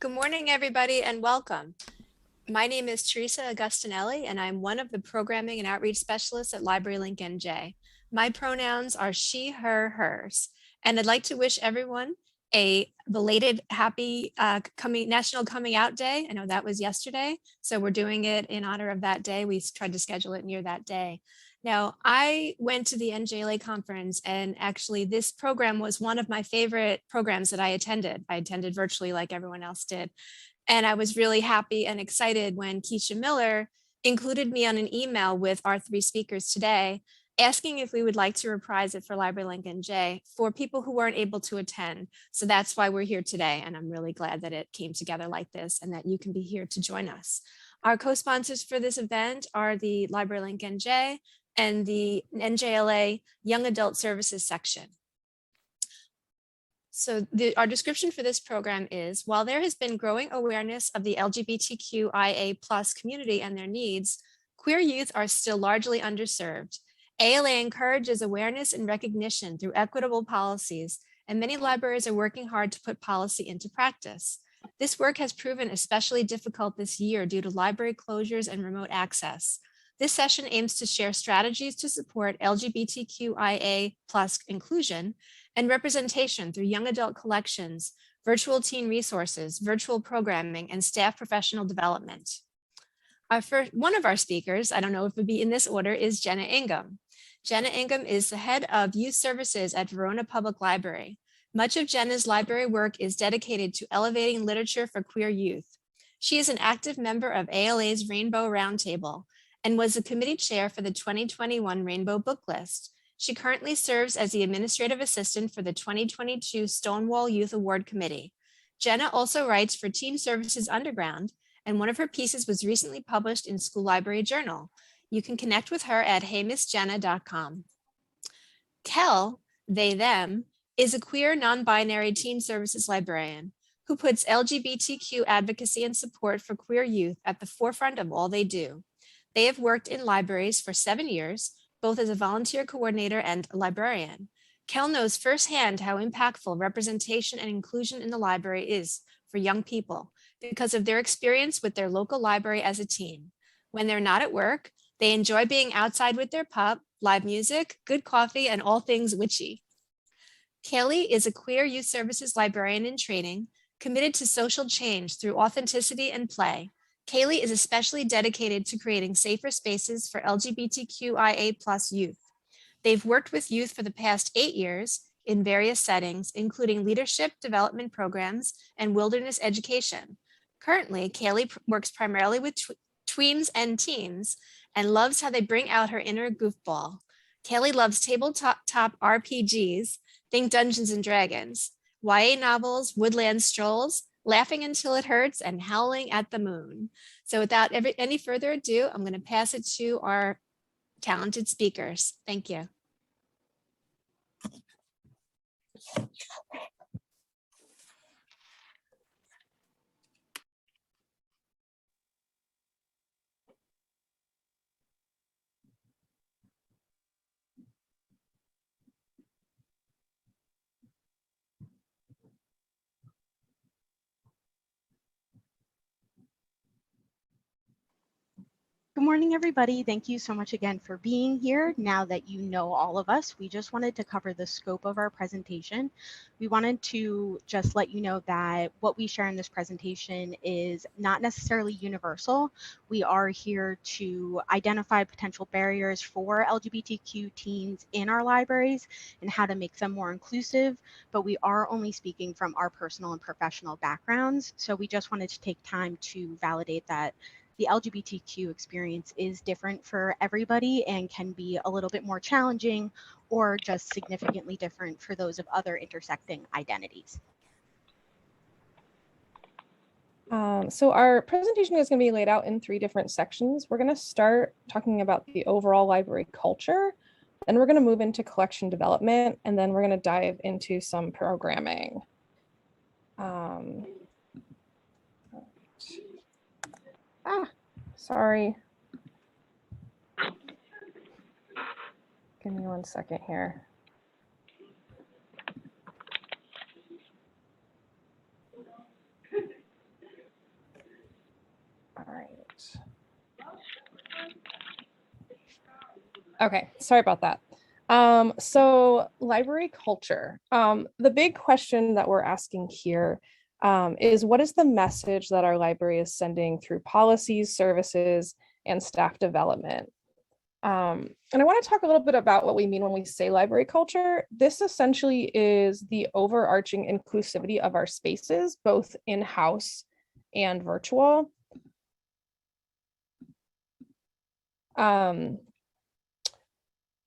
Good morning, everybody, and welcome. My name is Teresa Agustinelli, and I'm one of the programming and outreach specialists at Library Link NJ. My pronouns are she, her, hers, and I'd like to wish everyone a belated happy National Coming Out Day. I know that was yesterday, so we're doing it in honor of that day. We tried to schedule it near that day. Now, I went to the NJLA conference, and actually this program was one of my favorite programs that I attended. I attended virtually like everyone else did. And I was really happy and excited when Keisha Miller included me on an email with our three speakers today, asking if we would like to reprise it for Library Link NJ for people who weren't able to attend. So that's why we're here today. And I'm really glad that it came together like this and that you can be here to join us. Our co-sponsors for this event are the Library Link NJ and the NJLA Young Adult Services section. So our description for this program is, while there has been growing awareness of the LGBTQIA+ community and their needs, queer youth are still largely underserved. ALA encourages awareness and recognition through equitable policies, and many libraries are working hard to put policy into practice. This work has proven especially difficult this year due to library closures and remote access. This session aims to share strategies to support LGBTQIA+ inclusion and representation through young adult collections, virtual teen resources, virtual programming, and staff professional development. One of our speakers, I don't know if it would be in this order, is Jenna Ingham. Jenna Ingham is the head of youth services at Verona Public Library. Much of Jenna's library work is dedicated to elevating literature for queer youth. She is an active member of ALA's Rainbow Roundtable and was the committee chair for the 2021 Rainbow Book List. She currently serves as the administrative assistant for the 2022 Stonewall Youth Award Committee. Jenna also writes for Teen Services Underground, and one of her pieces was recently published in School Library Journal. You can connect with her at heymissjenna.com. Kel, they, them, is a queer, non-binary teen services librarian who puts LGBTQ advocacy and support for queer youth at the forefront of all they do. They have worked in libraries for 7 years, both as a volunteer coordinator and a librarian. Kel knows firsthand how impactful representation and inclusion in the library is for young people because of their experience with their local library as a teen. When they're not at work, they enjoy being outside with their pup, live music, good coffee, and all things witchy. Kaley is a queer youth services librarian in training, committed to social change through authenticity and play. Kaley is especially dedicated to creating safer spaces for LGBTQIA+ youth. They've worked with youth for the past 8 years in various settings, including leadership development programs and wilderness education. Currently, Kaley works primarily with tweens and teens and loves how they bring out her inner goofball. Kaley loves tabletop RPGs, think Dungeons and Dragons, YA novels, woodland strolls, laughing until it hurts, and howling at the moon. So without any further ado, I'm going to pass it to our talented speakers. Thank you. Good morning, everybody. Thank you so much again for being here. Now that you know all of us, we just wanted to cover the scope of our presentation. We wanted to just let you know that what we share in this presentation is not necessarily universal. We are here to identify potential barriers for LGBTQ teens in our libraries and how to make them more inclusive, but we are only speaking from our personal and professional backgrounds. So we just wanted to take time to validate that the LGBTQ experience is different for everybody and can be a little bit more challenging or just significantly different for those of other intersecting identities. So our presentation is going to be laid out in 3 different sections. We're going to start talking about the overall library culture, then we're going to move into collection development, and then we're going to dive into some programming. Sorry. Give me 1 second here. Okay, sorry about that. So library culture. The big question that we're asking here is what is the message that our library is sending through policies, services, and staff development? And I want to talk a little bit about what we mean when we say library culture. This essentially is the overarching inclusivity of our spaces, both in-house and virtual.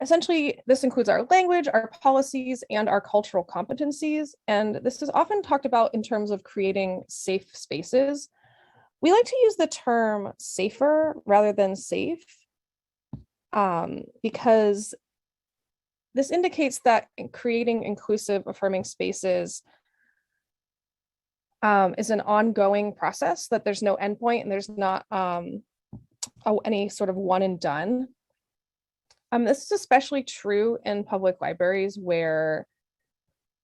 Essentially, this includes our language, our policies, and our cultural competencies. And this is often talked about in terms of creating safe spaces. We like to use the term safer rather than safe, because this indicates that creating inclusive, affirming spaces is an ongoing process, that there's no endpoint and there's not any sort of one and done. This is especially true in public libraries where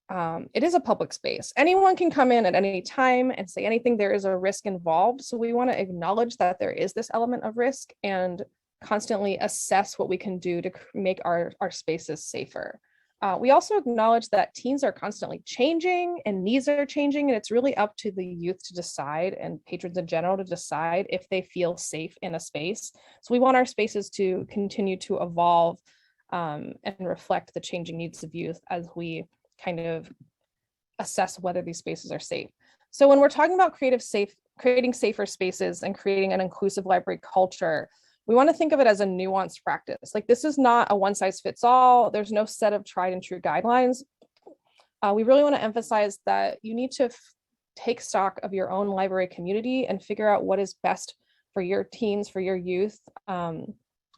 it is a public space. Anyone can come in at any time and say anything. There is a risk involved. So we want to acknowledge that there is this element of risk and constantly assess what we can do to make our spaces safer. We also acknowledge that teens are constantly changing and needs are changing, and it's really up to the youth to decide, and patrons in general to decide if they feel safe in a space. So we want our spaces to continue to evolve and reflect the changing needs of youth as we kind of assess whether these spaces are safe. So when we're talking about creating safer spaces and creating an inclusive library culture, we want to think of it as a nuanced practice. Like, this is not a one size fits all. There's no set of tried and true guidelines. We really want to emphasize that you need to take stock of your own library community and figure out what is best for your teens, for your youth,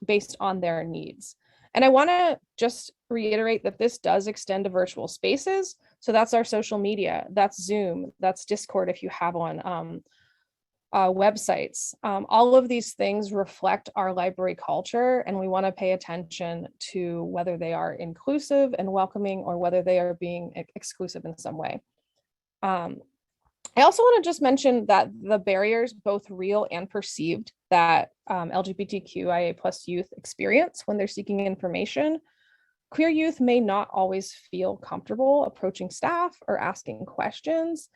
based on their needs. And I want to just reiterate that this does extend to virtual spaces. So that's our social media, that's Zoom, that's Discord if you have one. Websites. All of these things reflect our library culture, and we want to pay attention to whether they are inclusive and welcoming or whether they are being exclusive in some way. I also want to just mention that the barriers, both real and perceived, that LGBTQIA plus youth experience when they're seeking information, queer youth may not always feel comfortable approaching staff or asking questions.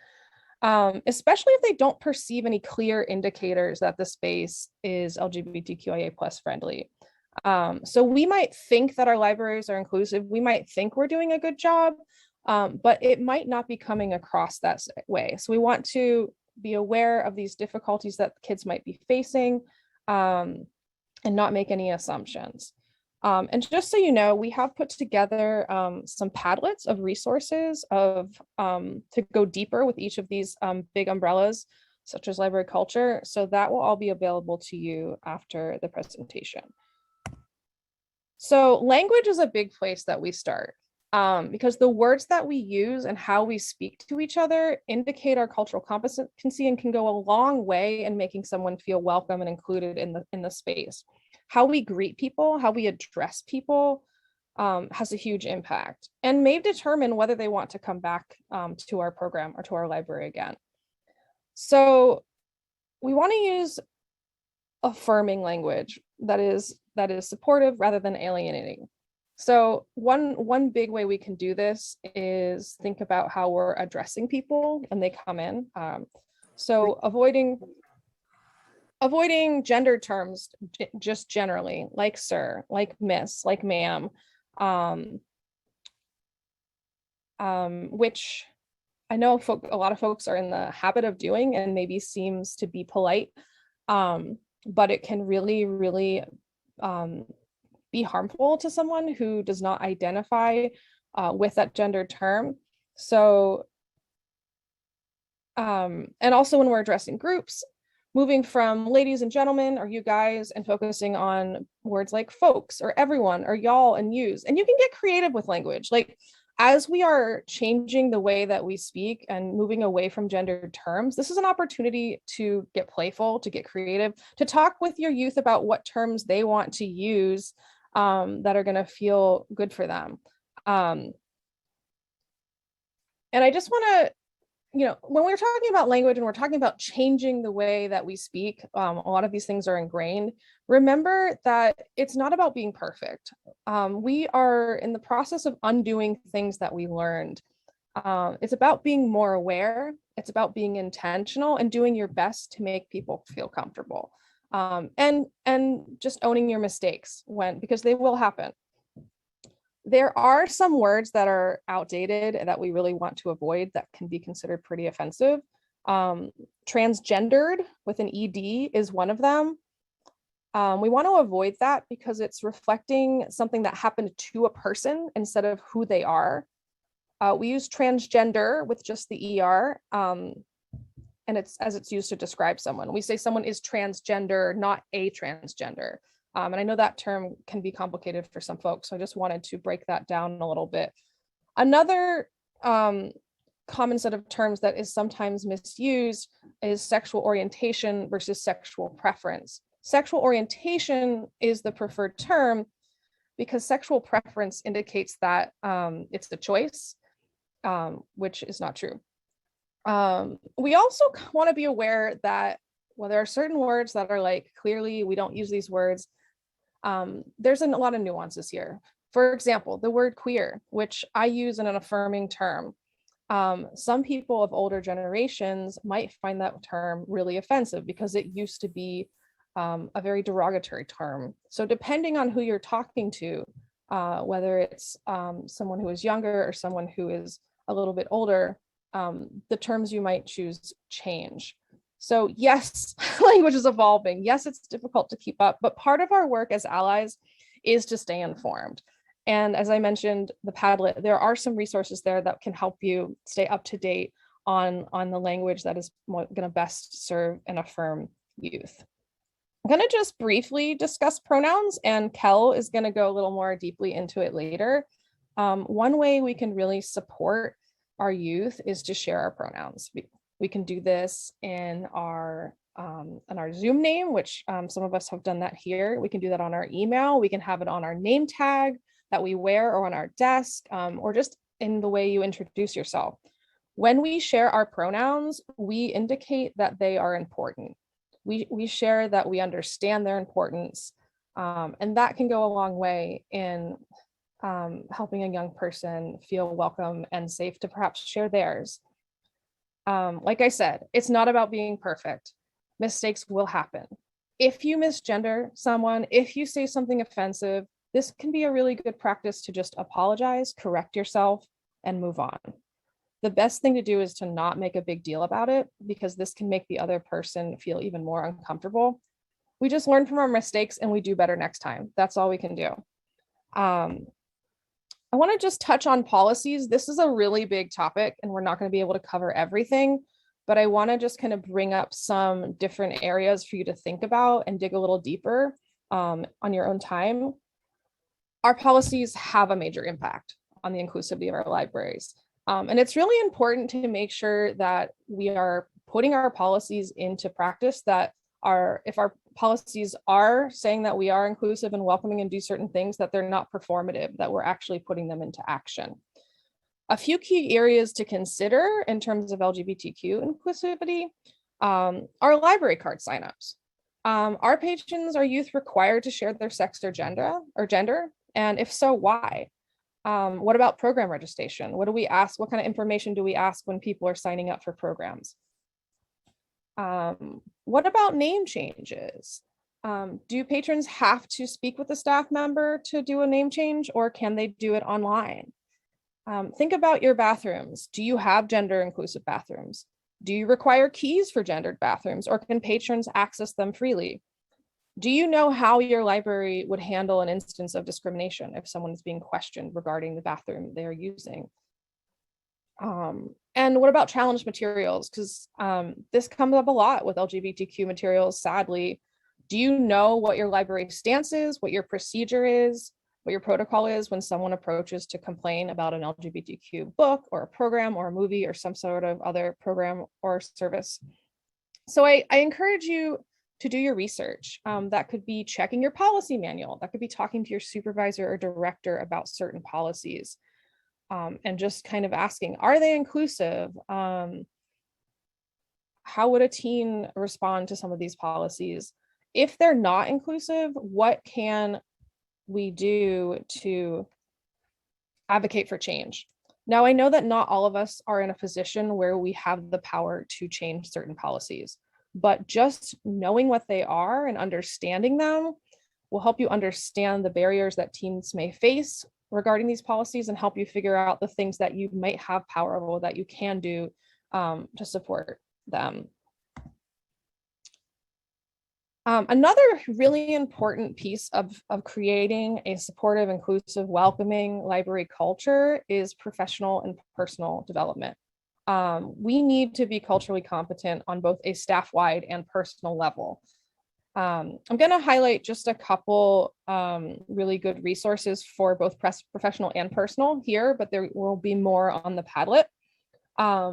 Especially if they don't perceive any clear indicators that the space is LGBTQIA plus friendly. So we might think that our libraries are inclusive. We might think we're doing a good job, but it might not be coming across that way. So we want to be aware of these difficulties that kids might be facing, and not make any assumptions. And just so you know, we have put together some Padlets of resources to go deeper with each of these big umbrellas, such as library culture. So that will all be available to you after the presentation. So language is a big place that we start, because the words that we use and how we speak to each other indicate our cultural competency and can go a long way in making someone feel welcome and included in the space. How we greet people, how we address people has a huge impact and may determine whether they want to come back to our program or to our library again. So we want to use affirming language that is supportive rather than alienating. So one big way we can do this is think about how we're addressing people when they come in. So avoiding gender terms just generally, like sir, like miss, like ma'am, which I know a lot of folks are in the habit of doing and maybe seems to be polite, but it can really, really be harmful to someone who does not identify with that gender term. So, and also when we're addressing groups, moving from ladies and gentlemen or you guys and focusing on words like folks or everyone or y'all and yous. And you can get creative with language. Like, as we are changing the way that we speak and moving away from gendered terms, this is an opportunity to get playful, to get creative, to talk with your youth about what terms they want to use that are going to feel good for them. And I just want to when we're talking about language and we're talking about changing the way that we speak, a lot of these things are ingrained. Remember that it's not about being perfect. We are in the process of undoing things that we learned. It's about being more aware. It's about being intentional and doing your best to make people feel comfortable. And just owning your mistakes because they will happen. There are some words that are outdated and that we really want to avoid that can be considered pretty offensive. Transgendered with an ED is one of them. We want to avoid that because it's reflecting something that happened to a person instead of who they are. We use transgender with just the ER, and it's used to describe someone. We say someone is transgender, not a transgender. And I know that term can be complicated for some folks, so I just wanted to break that down a little bit. Another common set of terms that is sometimes misused is sexual orientation versus sexual preference. Sexual orientation is the preferred term because sexual preference indicates that it's a choice, which is not true. We also want to be aware that there are certain words that are like, clearly we don't use these words. There's a lot of nuances here. For example, the word queer, which I use in an affirming term. Some people of older generations might find that term really offensive because it used to be a very derogatory term. So depending on who you're talking to, whether it's someone who is younger or someone who is a little bit older, the terms you might choose change. So yes, language is evolving. Yes, it's difficult to keep up, but part of our work as allies is to stay informed. And as I mentioned, the Padlet, there are some resources there that can help you stay up to date on the language that is going to best serve and affirm youth. I'm going to just briefly discuss pronouns, and Kel is going to go a little more deeply into it later. One way we can really support our youth is to share our pronouns. We can do this in our Zoom name, which some of us have done that here. We can do that on our email. We can have it on our name tag that we wear or on our desk, or just in the way you introduce yourself. When we share our pronouns, we indicate that they are important. We share that we understand their importance, and that can go a long way in helping a young person feel welcome and safe to perhaps share theirs. Like I said, it's not about being perfect. Mistakes will happen. If you misgender someone, if you say something offensive, this can be a really good practice to just apologize, correct yourself, and move on. The best thing to do is to not make a big deal about it, because this can make the other person feel even more uncomfortable. We just learn from our mistakes and we do better next time. That's all we can do. I want to just touch on policies. This is a really big topic and we're not going to be able to cover everything, but I want to just kind of bring up some different areas for you to think about and dig a little deeper on your own time. Our policies have a major impact on the inclusivity of our libraries. And it's really important to make sure that we are putting our policies into practice, that if our policies are saying that we are inclusive and welcoming and do certain things, that they're not performative, that we're actually putting them into action. A few key areas to consider in terms of LGBTQ inclusivity are library card signups. Are patrons or youth required to share their sex or gender? And if so, why? What about program registration? What do we ask? What kind of information do we ask when people are signing up for programs? What about name changes? Do patrons have to speak with a staff member to do a name change, or can they do it online? Think about your bathrooms. Do you have gender inclusive bathrooms? Do you require keys for gendered bathrooms, or can patrons access them freely? Do you know how your library would handle an instance of discrimination if someone is being questioned regarding the bathroom they're using? And what about challenged materials? Because this comes up a lot with LGBTQ materials, sadly. Do you know what your library stance is, what your procedure is, what your protocol is when someone approaches to complain about an LGBTQ book or a program or a movie or some sort of other program or service? So I encourage you to do your research. That could be checking your policy manual. That could be talking to your supervisor or director about certain policies, and just kind of asking, are they inclusive? how would a teen respond to some of these policies? If they're not inclusive, what can we do to advocate for change? Now, I know that not all of us are in a position where we have the power to change certain policies, but just knowing what they are and understanding them will help you understand the barriers that teens may face regarding these policies and help you figure out the things that you might have power over that you can do to support them. Another really important piece of creating a supportive, inclusive, welcoming library culture is professional and personal development. We need to be culturally competent on both a staff-wide and personal level. I'm going to highlight just a couple really good resources for both professional and personal here, but there will be more on the Padlet.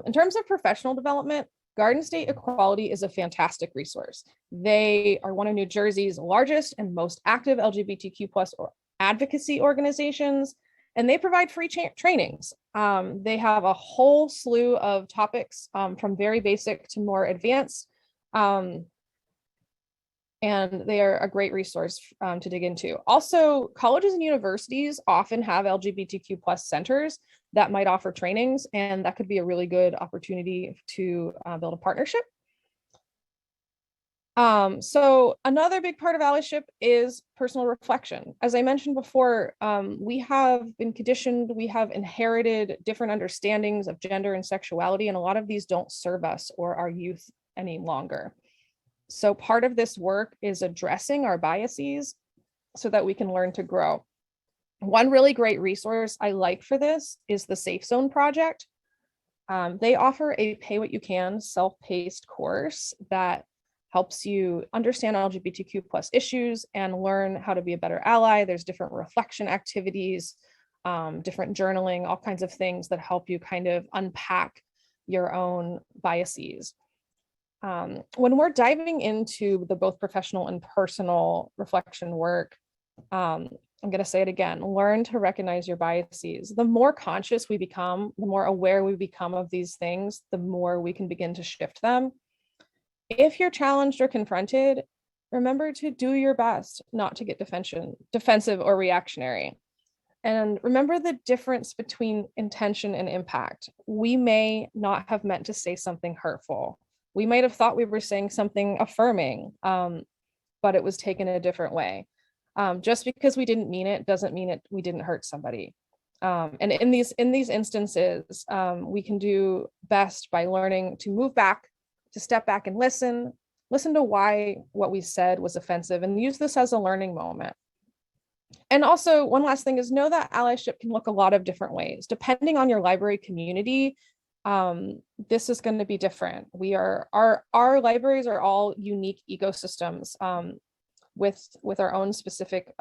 In terms of professional development, Garden State Equality is a fantastic resource. They are one of New Jersey's largest and most active LGBTQ plus advocacy organizations, and they provide free trainings. They have a whole slew of topics from very basic to more advanced, and they are a great resource to dig into. Also, colleges and universities often have LGBTQ plus centers that might offer trainings, and that could be a really good opportunity to build a partnership. So another big part of allyship is personal reflection. As I mentioned before, we have been conditioned, we have inherited different understandings of gender and sexuality, and a lot of these don't serve us or our youth any longer. So part of this work is addressing our biases so that we can learn to grow. One really great resource I like for this is the Safe Zone Project. They offer a pay what you can self-paced course that helps you understand LGBTQ plus issues and learn how to be a better ally. There's different reflection activities, different journaling, all kinds of things that help you kind of unpack your own biases. When we're diving into the both professional and personal reflection work, I'm going to say it again, learn to recognize your biases. The more conscious we become, the more aware we become of these things, the more we can begin to shift them. If you're challenged or confronted, remember to do your best not to get defensive or reactionary. And remember the difference between intention and impact. We may not have meant to say something hurtful. We might have thought we were saying something affirming, but it was taken a different way. Just because we didn't mean it doesn't mean we didn't hurt somebody. And in these instances, we can do best by learning to move back, to step back and listen to why what we said was offensive, and use this as a learning moment. And also, one last thing is know that allyship can look a lot of different ways. Depending on your library community, this is going to be different. Our libraries are all unique ecosystems with our own specific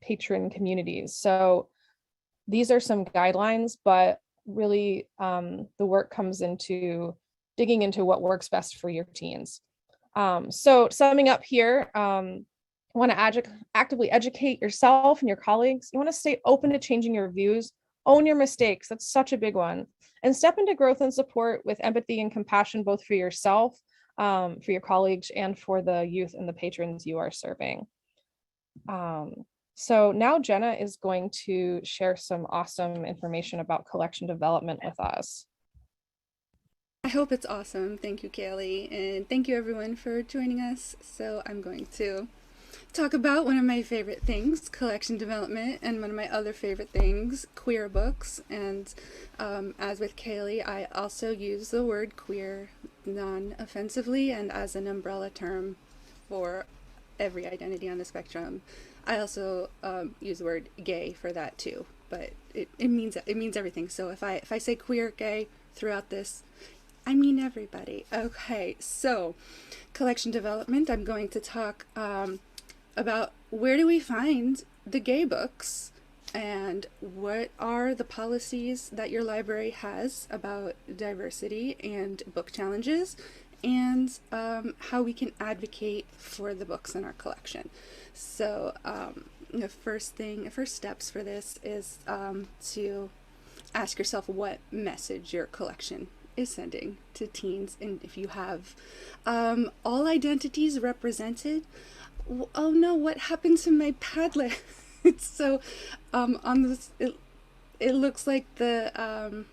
patron communities. So these are some guidelines, but really the work comes into digging into what works best for your teens. So summing up here, you want to actively educate yourself and your colleagues. You want to stay open to changing your views, own your mistakes. That's such a big one. And step into growth and support with empathy and compassion, both for yourself, for your colleagues, and for the youth and the patrons you are serving. So now Jenna is going to share some awesome information about collection development with us. I hope it's awesome. Thank you, Kaley, and thank you everyone for joining us. So I'm going to talk about one of my favorite things, collection development, and one of my other favorite things, queer books. And as with Kaley, I also use the word queer non-offensively and as an umbrella term for every identity on the spectrum. I also use the word gay for that too, but it means everything. So if I say queer, gay throughout this, I mean everybody. Okay, so collection development, I'm going to talk about where do we find the gay books and what are the policies that your library has about diversity and book challenges, and how we can advocate for the books in our collection. So the first steps for this is to ask yourself what message your collection is sending to teens. And if you have all identities represented, oh no, what happened to my Padlet? So on this, it looks like the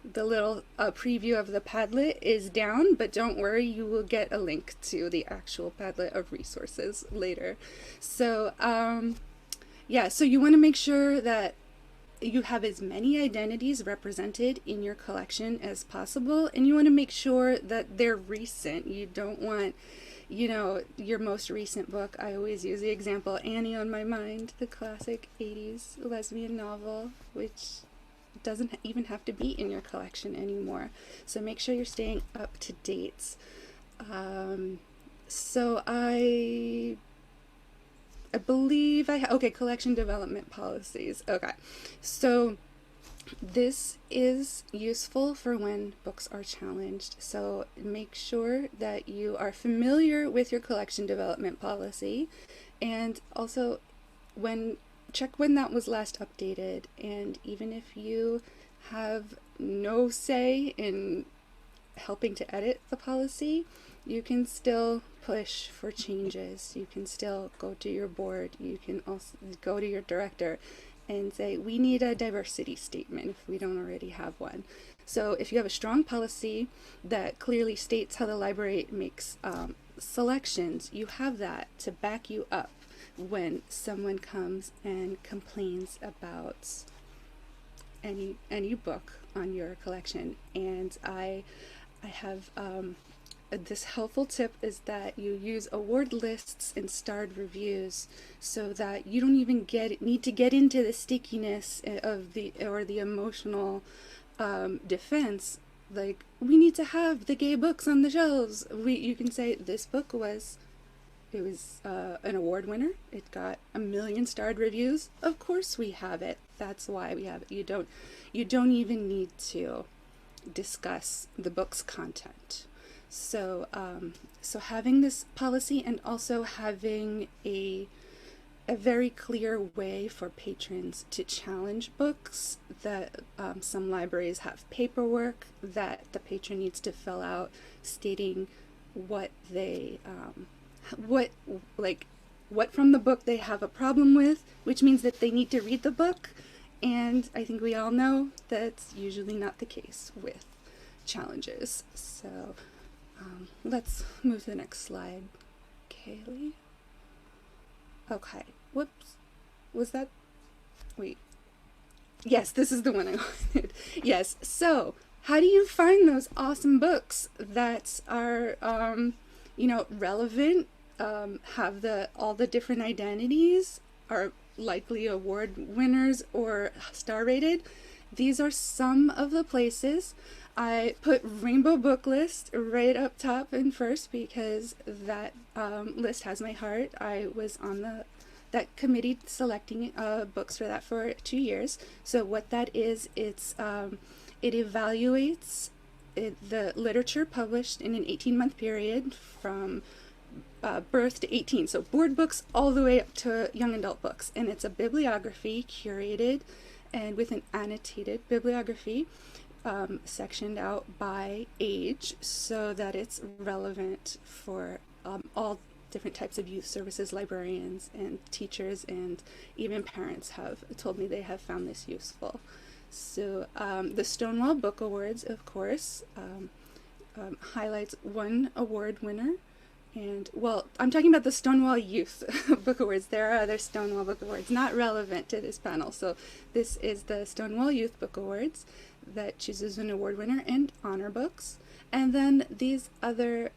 little preview of the Padlet is down, but don't worry, you will get a link to the actual Padlet of resources later. So yeah, so you want to make sure that you have as many identities represented in your collection as possible, and you want to make sure that they're recent. You don't want, you know, your most recent book. I always use the example Annie on My Mind, the classic 80s lesbian novel, which doesn't even have to be in your collection anymore. So make sure you're staying up to date. So I believe okay, collection development policies. Okay, so this is useful for when books are challenged. So make sure that you are familiar with your collection development policy, and also check when that was last updated. And even if you have no say in helping to edit the policy, you can still push for changes. You can still go to your board. You can also go to your director and say, we need a diversity statement if we don't already have one. So if you have a strong policy that clearly states how the library makes selections, you have that to back you up when someone comes and complains about any book on your collection. And I have this helpful tip is that you use award lists and starred reviews, so that you don't even need to get into the stickiness of the emotional defense. Like, we need to have the gay books on the shelves. You can say this book was an award winner. It got 1 million starred reviews. Of course we have it. That's why we have it. You don't even need to discuss the book's content. So so having this policy, and also having a very clear way for patrons to challenge books. That some libraries have paperwork that the patron needs to fill out stating what they what from the book they have a problem with, which means that they need to read the book. And I think we all know that's usually not the case with challenges. So let's move to the next slide, Kaley. Okay, whoops, was that, wait, yes, this is the one I wanted. Yes, so how do you find those awesome books that are, you know, relevant, have all the different identities, are likely award winners or star rated? These are some of the places. I put Rainbow Book List right up top and first because that list has my heart. I was on that committee selecting books for that for 2 years. So what that is, it evaluates the literature published in an 18-month period from birth to 18. So board books all the way up to young adult books. And it's a bibliography curated and with an annotated bibliography sectioned out by age so that it's relevant for all different types of youth services librarians and teachers, and even parents have told me they have found this useful. So the Stonewall Book Awards, of course, highlights one award winner. And, well, I'm talking about the Stonewall Youth Book Awards. There are other Stonewall Book Awards not relevant to this panel. So this is the Stonewall Youth Book Awards that chooses an award winner and honor books. And then these other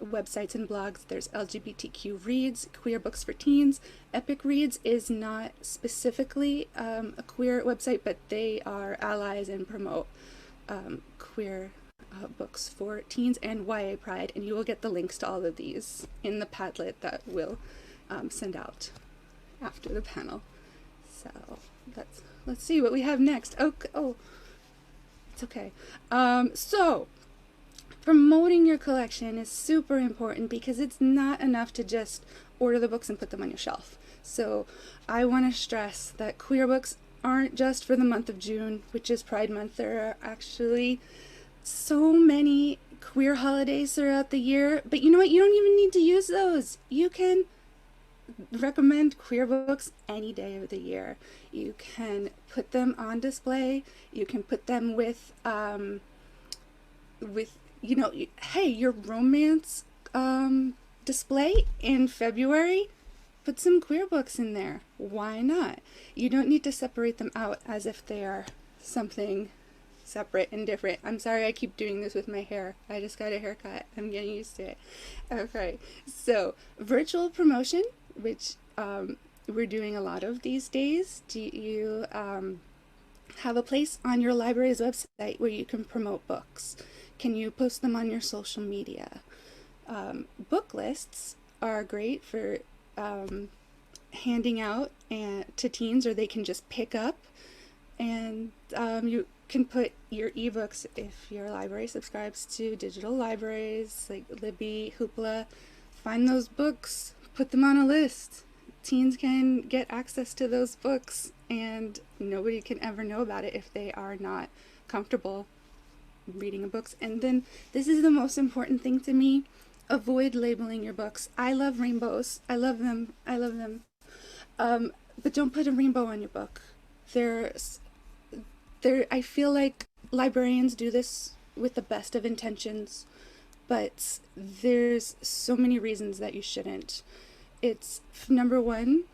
websites and blogs, there's LGBTQ Reads, Queer Books for Teens. Epic Reads is not specifically a queer website, but they are allies and promote queer books for teens and YA Pride, and you will get the links to all of these in the Padlet that we'll send out after the panel. So let's see what we have next. Oh, it's okay. So promoting your collection is super important because it's not enough to just order the books and put them on your shelf. So I want to stress that queer books aren't just for the month of June, which is Pride Month. There are actually so many queer holidays throughout the year, but you know what? You don't even need to use those. You can recommend queer books any day of the year. You can put them on display. You can put them with you know, hey, your romance display in February, put some queer books in there. Why not? You don't need to separate them out as if they are something separate and different. I'm sorry I keep doing this with my hair. I just got a haircut. I'm getting used to it. Okay, so virtual promotion, which we're doing a lot of these days. Do you have a place on your library's website where you can promote books? Can you post them on your social media? Book lists are great for handing out to teens, or they can just pick up, and you can put your ebooks, if your library subscribes to digital libraries like Libby, Hoopla, find those books, put them on a list. Teens can get access to those books, and nobody can ever know about it if they are not comfortable reading books. And then this is the most important thing to me: avoid labeling your books. I love rainbows. I love them. I love them. But don't put a rainbow on your book. I feel like librarians do this with the best of intentions, but there's so many reasons that you shouldn't. It's, number one,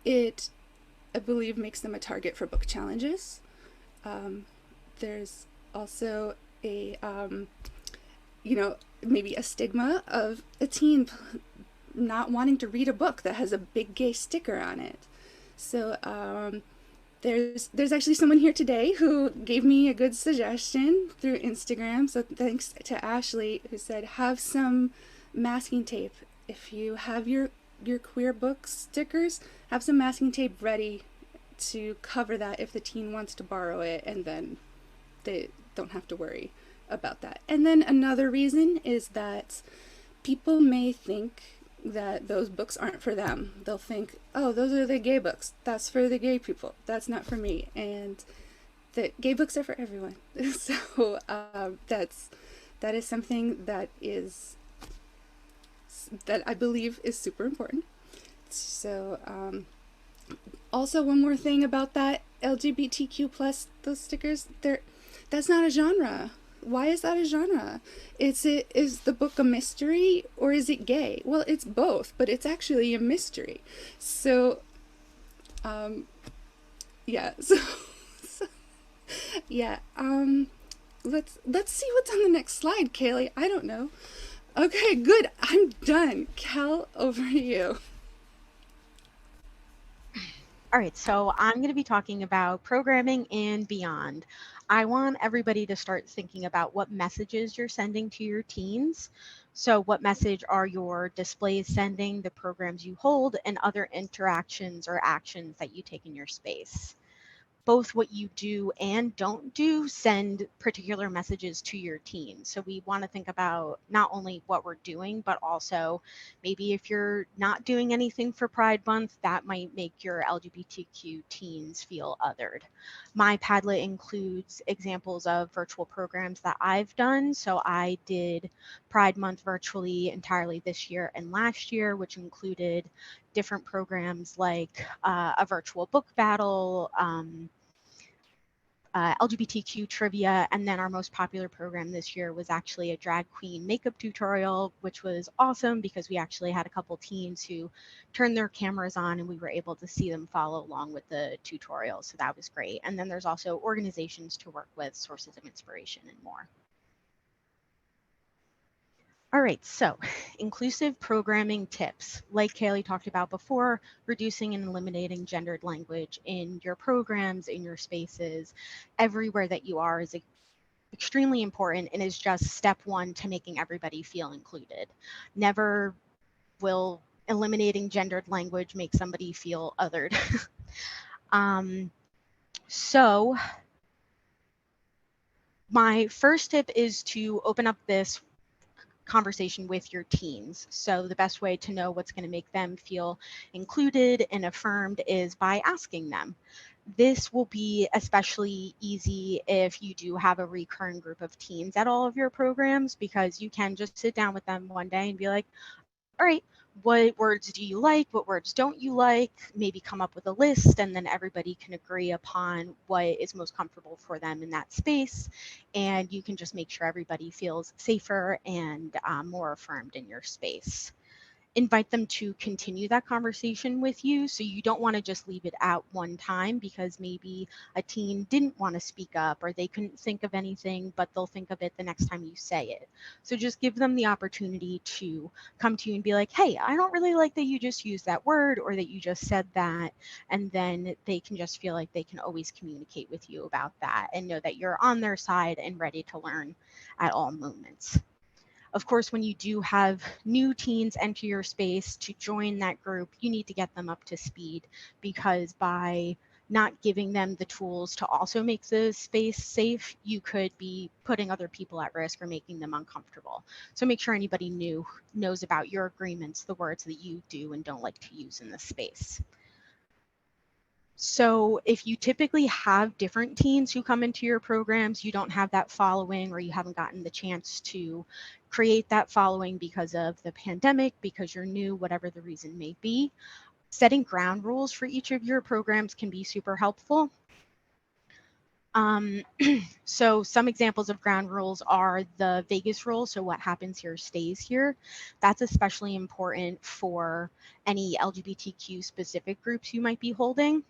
it, I believe, makes them a target for book challenges. There's also a, you know, maybe a stigma of a teen not wanting to read a book that has a big gay sticker on it. So there's actually someone here today who gave me a good suggestion through Instagram. So thanks to Ashley, who said, have some masking tape. If you have your queer book stickers, have some masking tape ready to cover that if the teen wants to borrow it, and then they don't have to worry about that. And then another reason is that people may think that those books aren't for them. They'll think, oh, those are the gay books. That's for the gay people. That's not for me. And the gay books are for everyone. So that is something that I believe is super important. So also, one more thing about that LGBTQ plus, those stickers, that's not a genre. Why is that a genre? Is the book a mystery or is it gay? Well, it's both, but it's actually a mystery. So, yeah. So yeah. Let's see what's on the next slide, Kaley. I don't know. Okay, good. I'm done. Cal, over to you. All right, so I'm going to be talking about programming and beyond. I want everybody to start thinking about what messages you're sending to your teens. So what message are your displays sending, the programs you hold, and other interactions or actions that you take in your space. Both what you do and don't do send particular messages to your teens. So we want to think about not only what we're doing, but also maybe if you're not doing anything for Pride Month, that might make your LGBTQ teens feel othered. My Padlet includes examples of virtual programs that I've done. So I did Pride Month virtually entirely this year and last year, which included different programs like a virtual book battle, LGBTQ trivia, and then our most popular program this year was actually a drag queen makeup tutorial, which was awesome because we actually had a couple teens who turned their cameras on and we were able to see them follow along with the tutorial. So that was great. And then there's also organizations to work with, sources of inspiration, and more. All right, so inclusive programming tips. Like Kaley talked about before, reducing and eliminating gendered language in your programs, in your spaces, everywhere that you are is extremely important and is just step one to making everybody feel included. Never will eliminating gendered language make somebody feel othered. So my first tip is to open up this conversation with your teens. So the best way to know what's going to make them feel included and affirmed is by asking them. This will be especially easy if you do have a recurring group of teens at all of your programs, because you can just sit down with them one day and be like, all right, what words do you like? What words don't you like? Maybe come up with a list, and then everybody can agree upon what is most comfortable for them in that space. And you can just make sure everybody feels safer and more affirmed in your space. Invite them to continue that conversation with you. So you don't want to just leave it at one time, because maybe a teen didn't want to speak up or they couldn't think of anything, but they'll think of it the next time you say it. So just give them the opportunity to come to you and be like, hey, I don't really like that you just used that word or that you just said that. And then they can just feel like they can always communicate with you about that and know that you're on their side and ready to learn at all moments. Of course, when you do have new teens enter your space to join that group, you need to get them up to speed, because by not giving them the tools to also make the space safe, you could be putting other people at risk or making them uncomfortable. So make sure anybody new knows about your agreements, the words that you do and don't like to use in the space. So if you typically have different teens who come into your programs, you don't have that following, or you haven't gotten the chance to create that following because of the pandemic, because you're new, whatever the reason may be, setting ground rules for each of your programs can be super helpful. So some examples of ground rules are the Vegas rule. So what happens here stays here. That's especially important for any LGBTQ specific groups you might be holding,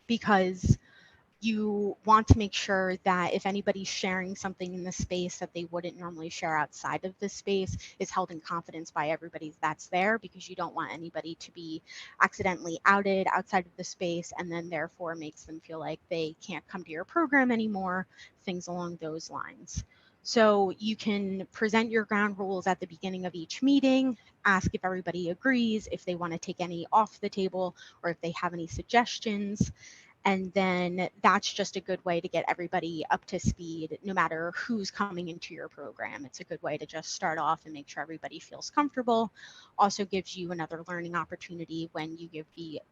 because you want to make sure that if anybody's sharing something in the space that they wouldn't normally share outside of the space is held in confidence by everybody that's there, because you don't want anybody to be accidentally outed outside of the space and then therefore makes them feel like they can't come to your program anymore, things along those lines. So you can present your ground rules at the beginning of each meeting, ask if everybody agrees, if they want to take any off the table, or if they have any suggestions. And then that's just a good way to get everybody up to speed, no matter who's coming into your program. It's a good way to just start off and make sure everybody feels comfortable. Also gives you another learning opportunity when you give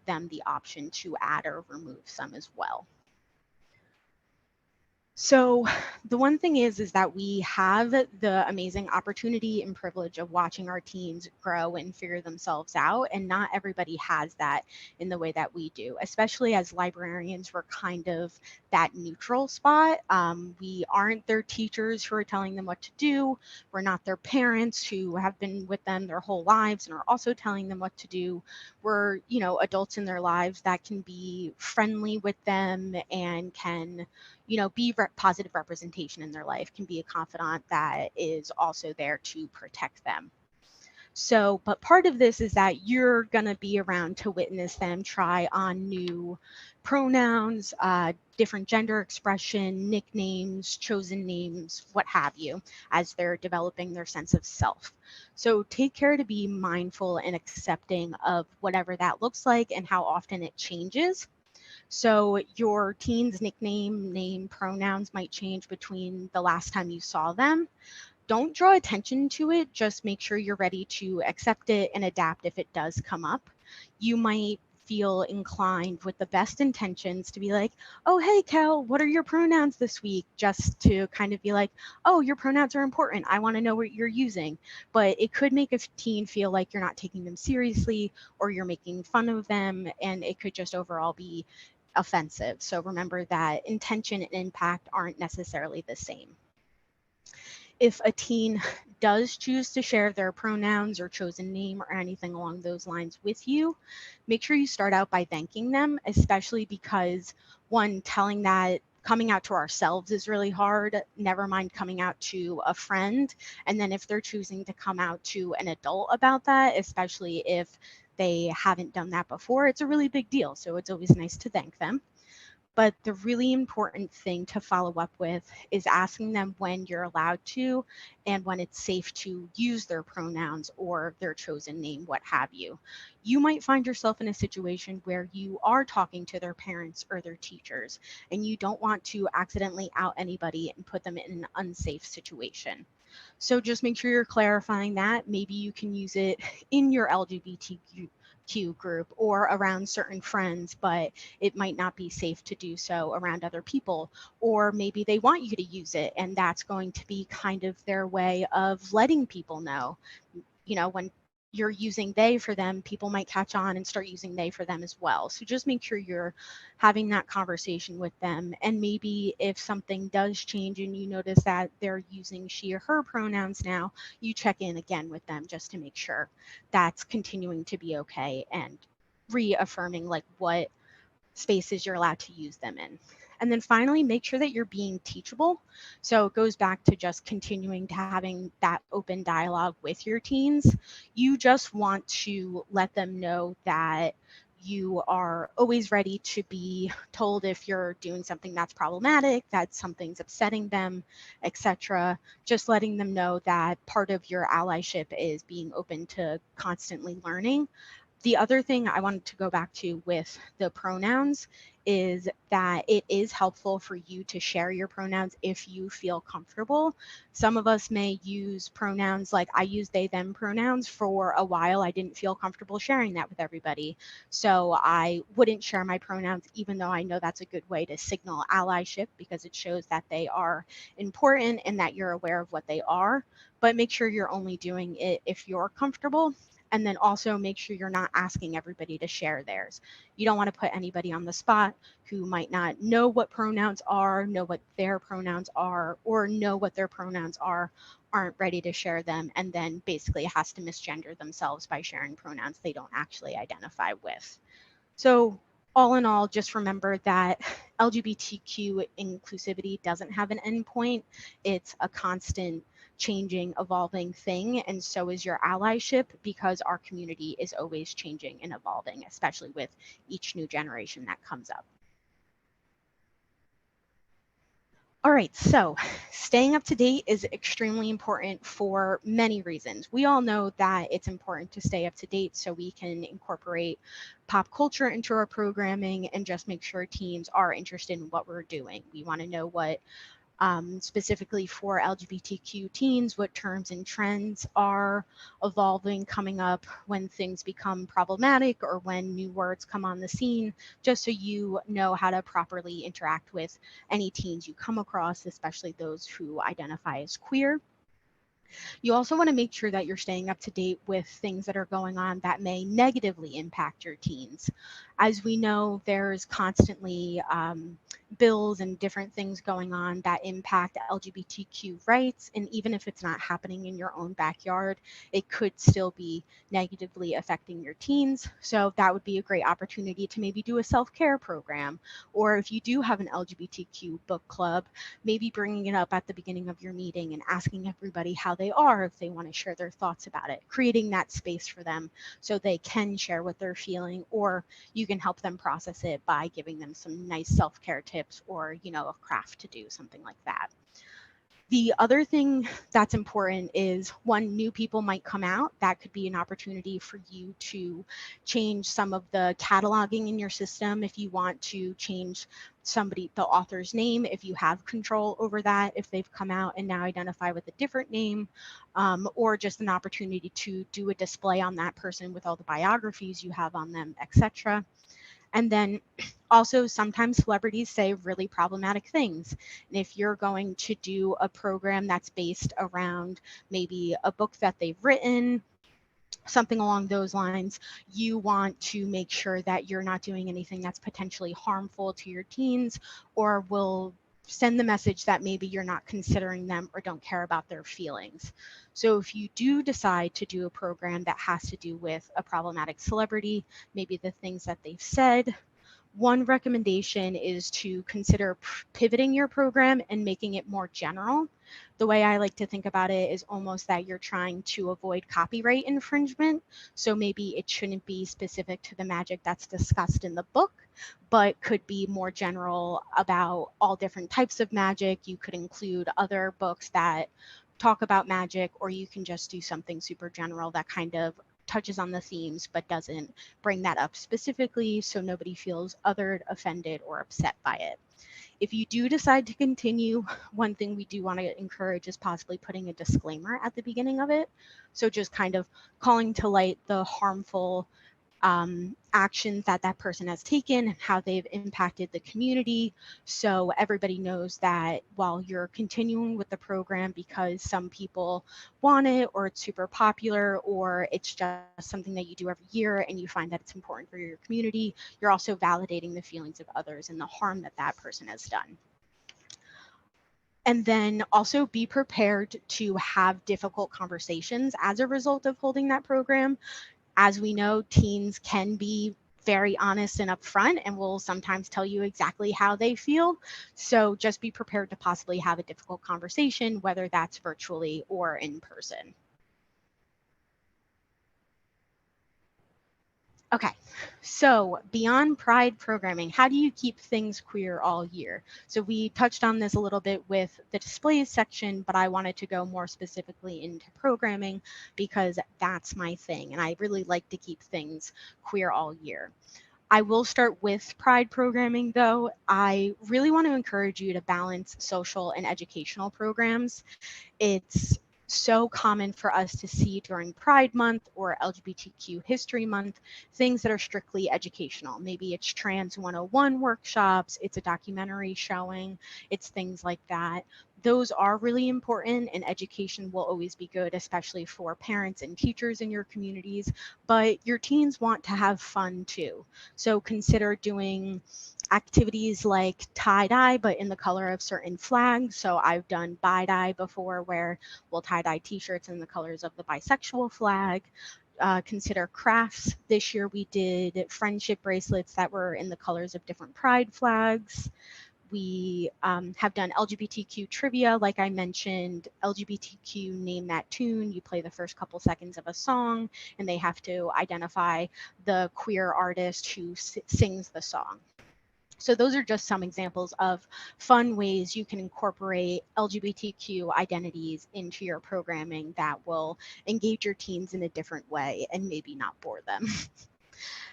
them the option to add or remove some as well. So the one thing is that we have the amazing opportunity and privilege of watching our teens grow and figure themselves out. And not everybody has that in the way that we do, especially as librarians. We're kind of that neutral spot. We aren't their teachers who are telling them what to do. We're not their parents who have been with them their whole lives and are also telling them what to do. We're, adults in their lives that can be friendly with them and can, be positive representation in their life, can be a confidant that is also there to protect them. So, but part of this is that you're going to be around to witness them try on new pronouns, different gender expression, nicknames, chosen names, what have you, as they're developing their sense of self. So take care to be mindful and accepting of whatever that looks like and how often it changes. So your teen's nickname, name, pronouns might change between the last time you saw them. Don't draw attention to it. Just make sure you're ready to accept it and adapt if it does come up. You might feel inclined with the best intentions to be like, oh, hey, Cal, what are your pronouns this week? Just to kind of be like, oh, your pronouns are important. I want to know what you're using. But it could make a teen feel like you're not taking them seriously or you're making fun of them. And it could just overall be offensive. So remember that intention and impact aren't necessarily the same. If a teen does choose to share their pronouns or chosen name or anything along those lines with you, make sure you start out by thanking them, especially because, one, coming out to ourselves is really hard, never mind coming out to a friend. And then if they're choosing to come out to an adult about that, especially if they haven't done that before, it's a really big deal. So it's always nice to thank them. But the really important thing to follow up with is asking them when you're allowed to and when it's safe to use their pronouns or their chosen name, what have you. You might find yourself in a situation where you are talking to their parents or their teachers, and you don't want to accidentally out anybody and put them in an unsafe situation. So just make sure you're clarifying that. Maybe you can use it in your LGBTQ group or around certain friends, but it might not be safe to do so around other people. Or maybe they want you to use it, and that's going to be kind of their way of letting people know. When you're using they for them, people might catch on and start using they for them as well. So just make sure you're having that conversation with them. And maybe if something does change and you notice that they're using she or her pronouns now, you check in again with them just to make sure that's continuing to be okay, and reaffirming like what spaces you're allowed to use them in. And then finally, make sure that you're being teachable. So it goes back to just continuing to having that open dialogue with your teens. You just want to let them know that you are always ready to be told if you're doing something that's problematic, that something's upsetting them, etc. Just letting them know that part of your allyship is being open to constantly learning. The other thing I wanted to go back to with the pronouns is that it is helpful for you to share your pronouns if you feel comfortable. Some of us may use pronouns like I use they, them pronouns for a while. I didn't feel comfortable sharing that with everybody. So I wouldn't share my pronouns, even though I know that's a good way to signal allyship because it shows that they are important and that you're aware of what they are. But make sure you're only doing it if you're comfortable. And then also make sure you're not asking everybody to share theirs. You don't want to put anybody on the spot who might not know what pronouns are, know what their pronouns are, or know what their pronouns are, aren't ready to share them, and then basically has to misgender themselves by sharing pronouns they don't actually identify with. So all in all, just remember that LGBTQ inclusivity doesn't have an endpoint. It's a constant changing, evolving thing, and so is your allyship, because our community is always changing and evolving, especially with each new generation that comes up. All right, so staying up to date is extremely important for many reasons. We all know that it's important to stay up to date so we can incorporate pop culture into our programming and just make sure teens are interested in what we're doing. We want to know what specifically for LGBTQ teens, what terms and trends are evolving, coming up when things become problematic or when new words come on the scene, just so you know how to properly interact with any teens you come across, especially those who identify as queer. You also want to make sure that you're staying up to date with things that are going on that may negatively impact your teens. As we know, there's constantly bills and different things going on that impact LGBTQ rights. And even if it's not happening in your own backyard, it could still be negatively affecting your teens. So that would be a great opportunity to maybe do a self-care program. Or if you do have an LGBTQ book club, maybe bringing it up at the beginning of your meeting and asking everybody how they are, if they want to share their thoughts about it, creating that space for them so they can share what they're feeling, or you can help them process it by giving them some nice self-care tips or, a craft to do, something like that. The other thing that's important is when new people might come out, that could be an opportunity for you to change some of the cataloging in your system. If you want to change the author's name, if you have control over that, if they've come out and now identify with a different name, or just an opportunity to do a display on that person with all the biographies you have on them, etc. And then also sometimes celebrities say really problematic things. And if you're going to do a program that's based around maybe a book that they've written, something along those lines, you want to make sure that you're not doing anything that's potentially harmful to your teens or will send the message that maybe you're not considering them or don't care about their feelings. So if you do decide to do a program that has to do with a problematic celebrity, maybe the things that they've said, one recommendation is to consider pivoting your program and making it more general. The way I like to think about it is almost that you're trying to avoid copyright infringement. So maybe it shouldn't be specific to the magic that's discussed in the book, but could be more general about all different types of magic. You could include other books that talk about magic, or you can just do something super general that kind of touches on the themes but doesn't bring that up specifically, so nobody feels othered, offended, or upset by it. If you do decide to continue, one thing we do want to encourage is possibly putting a disclaimer at the beginning of it. So just kind of calling to light the harmful actions that that person has taken and how they've impacted the community. So everybody knows that while you're continuing with the program because some people want it, or it's super popular, or it's just something that you do every year and you find that it's important for your community, you're also validating the feelings of others and the harm that that person has done. And then also be prepared to have difficult conversations as a result of holding that program. As we know, teens can be very honest and upfront and will sometimes tell you exactly how they feel. So just be prepared to possibly have a difficult conversation, whether that's virtually or in person. Okay, so beyond Pride programming, how do you keep things queer all year? So we touched on this a little bit with the displays section, but I wanted to go more specifically into programming because that's my thing, and I really like to keep things queer all year. I will start with Pride programming though. I really want to encourage you to balance social and educational programs. It's so common for us to see during Pride Month or LGBTQ History Month, things that are strictly educational. Maybe it's Trans 101 workshops, it's a documentary showing, it's things like that. Those are really important, and education will always be good, especially for parents and teachers in your communities, but your teens want to have fun too. So consider doing activities like tie-dye, but in the color of certain flags. So I've done bi-dye before, where we'll tie-dye t-shirts in the colors of the bisexual flag. Consider crafts. This year we did friendship bracelets that were in the colors of different pride flags. We have done LGBTQ trivia, like I mentioned. LGBTQ name that tune. You play the first couple seconds of a song, and they have to identify the queer artist who sings the song. So those are just some examples of fun ways you can incorporate LGBTQ identities into your programming that will engage your teens in a different way and maybe not bore them.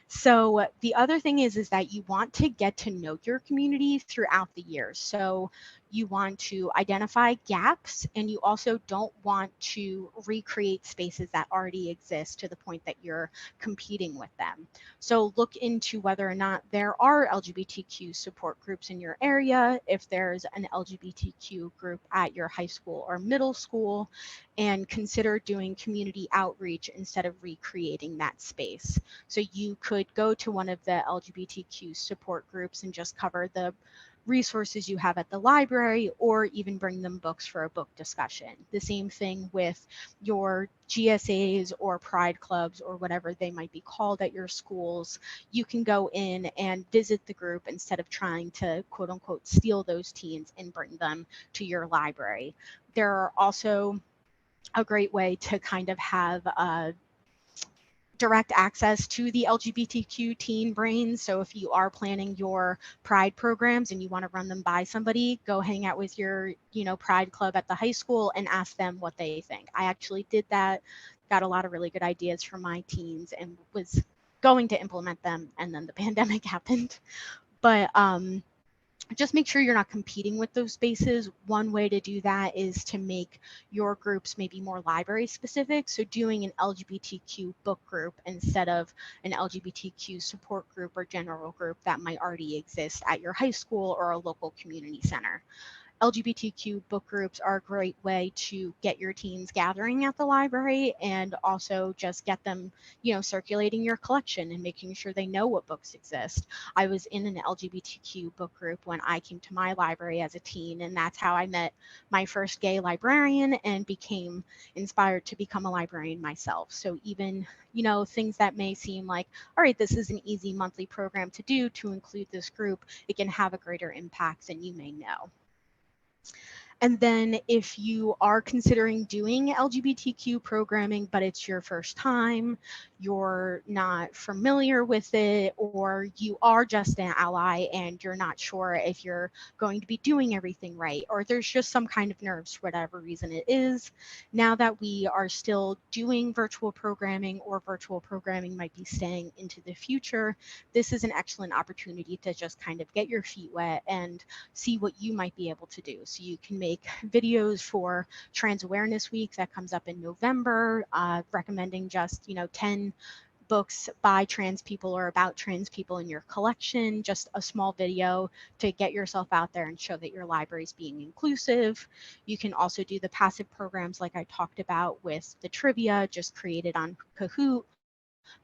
So the other thing is that you want to get to know your community throughout the year. So you want to identify gaps, and you also don't want to recreate spaces that already exist to the point that you're competing with them. So look into whether or not there are LGBTQ support groups in your area, if there's an LGBTQ group at your high school or middle school, and consider doing community outreach instead of recreating that space. So you could go to one of the LGBTQ support groups and just cover the resources you have at the library, or even bring them books for a book discussion. The same thing with your GSAs or pride clubs or whatever they might be called at your schools. You can go in and visit the group instead of trying to quote unquote steal those teens and bring them to your library. There are also a great way to kind of have direct access to the LGBTQ teen brains. So if you are planning your pride programs and you want to run them by somebody, go hang out with your, pride club at the high school and ask them what they think. I actually did that, got a lot of really good ideas from my teens and was going to implement them, and then the pandemic happened. But just make sure you're not competing with those spaces. One way to do that is to make your groups maybe more library specific. So doing an LGBTQ book group instead of an LGBTQ support group or general group that might already exist at your high school or a local community center. LGBTQ book groups are a great way to get your teens gathering at the library, and also just get them, circulating your collection and making sure they know what books exist. I was in an LGBTQ book group when I came to my library as a teen, and that's how I met my first gay librarian and became inspired to become a librarian myself. So even, things that may seem like, all right, this is an easy monthly program to do to include this group, it can have a greater impact than you may know. And then if you are considering doing LGBTQ programming, but it's your first time, you're not familiar with it, or you are just an ally and you're not sure if you're going to be doing everything right, or there's just some kind of nerves for whatever reason it is, now that we are still doing virtual programming, or virtual programming might be staying into the future, this is an excellent opportunity to just kind of get your feet wet and see what you might be able to do. So you can make videos for Trans Awareness Week that comes up in November, recommending just, 10 books by trans people or about trans people in your collection, just a small video to get yourself out there and show that your library is being inclusive. You can also do the passive programs like I talked about with the trivia, just create it on Kahoot,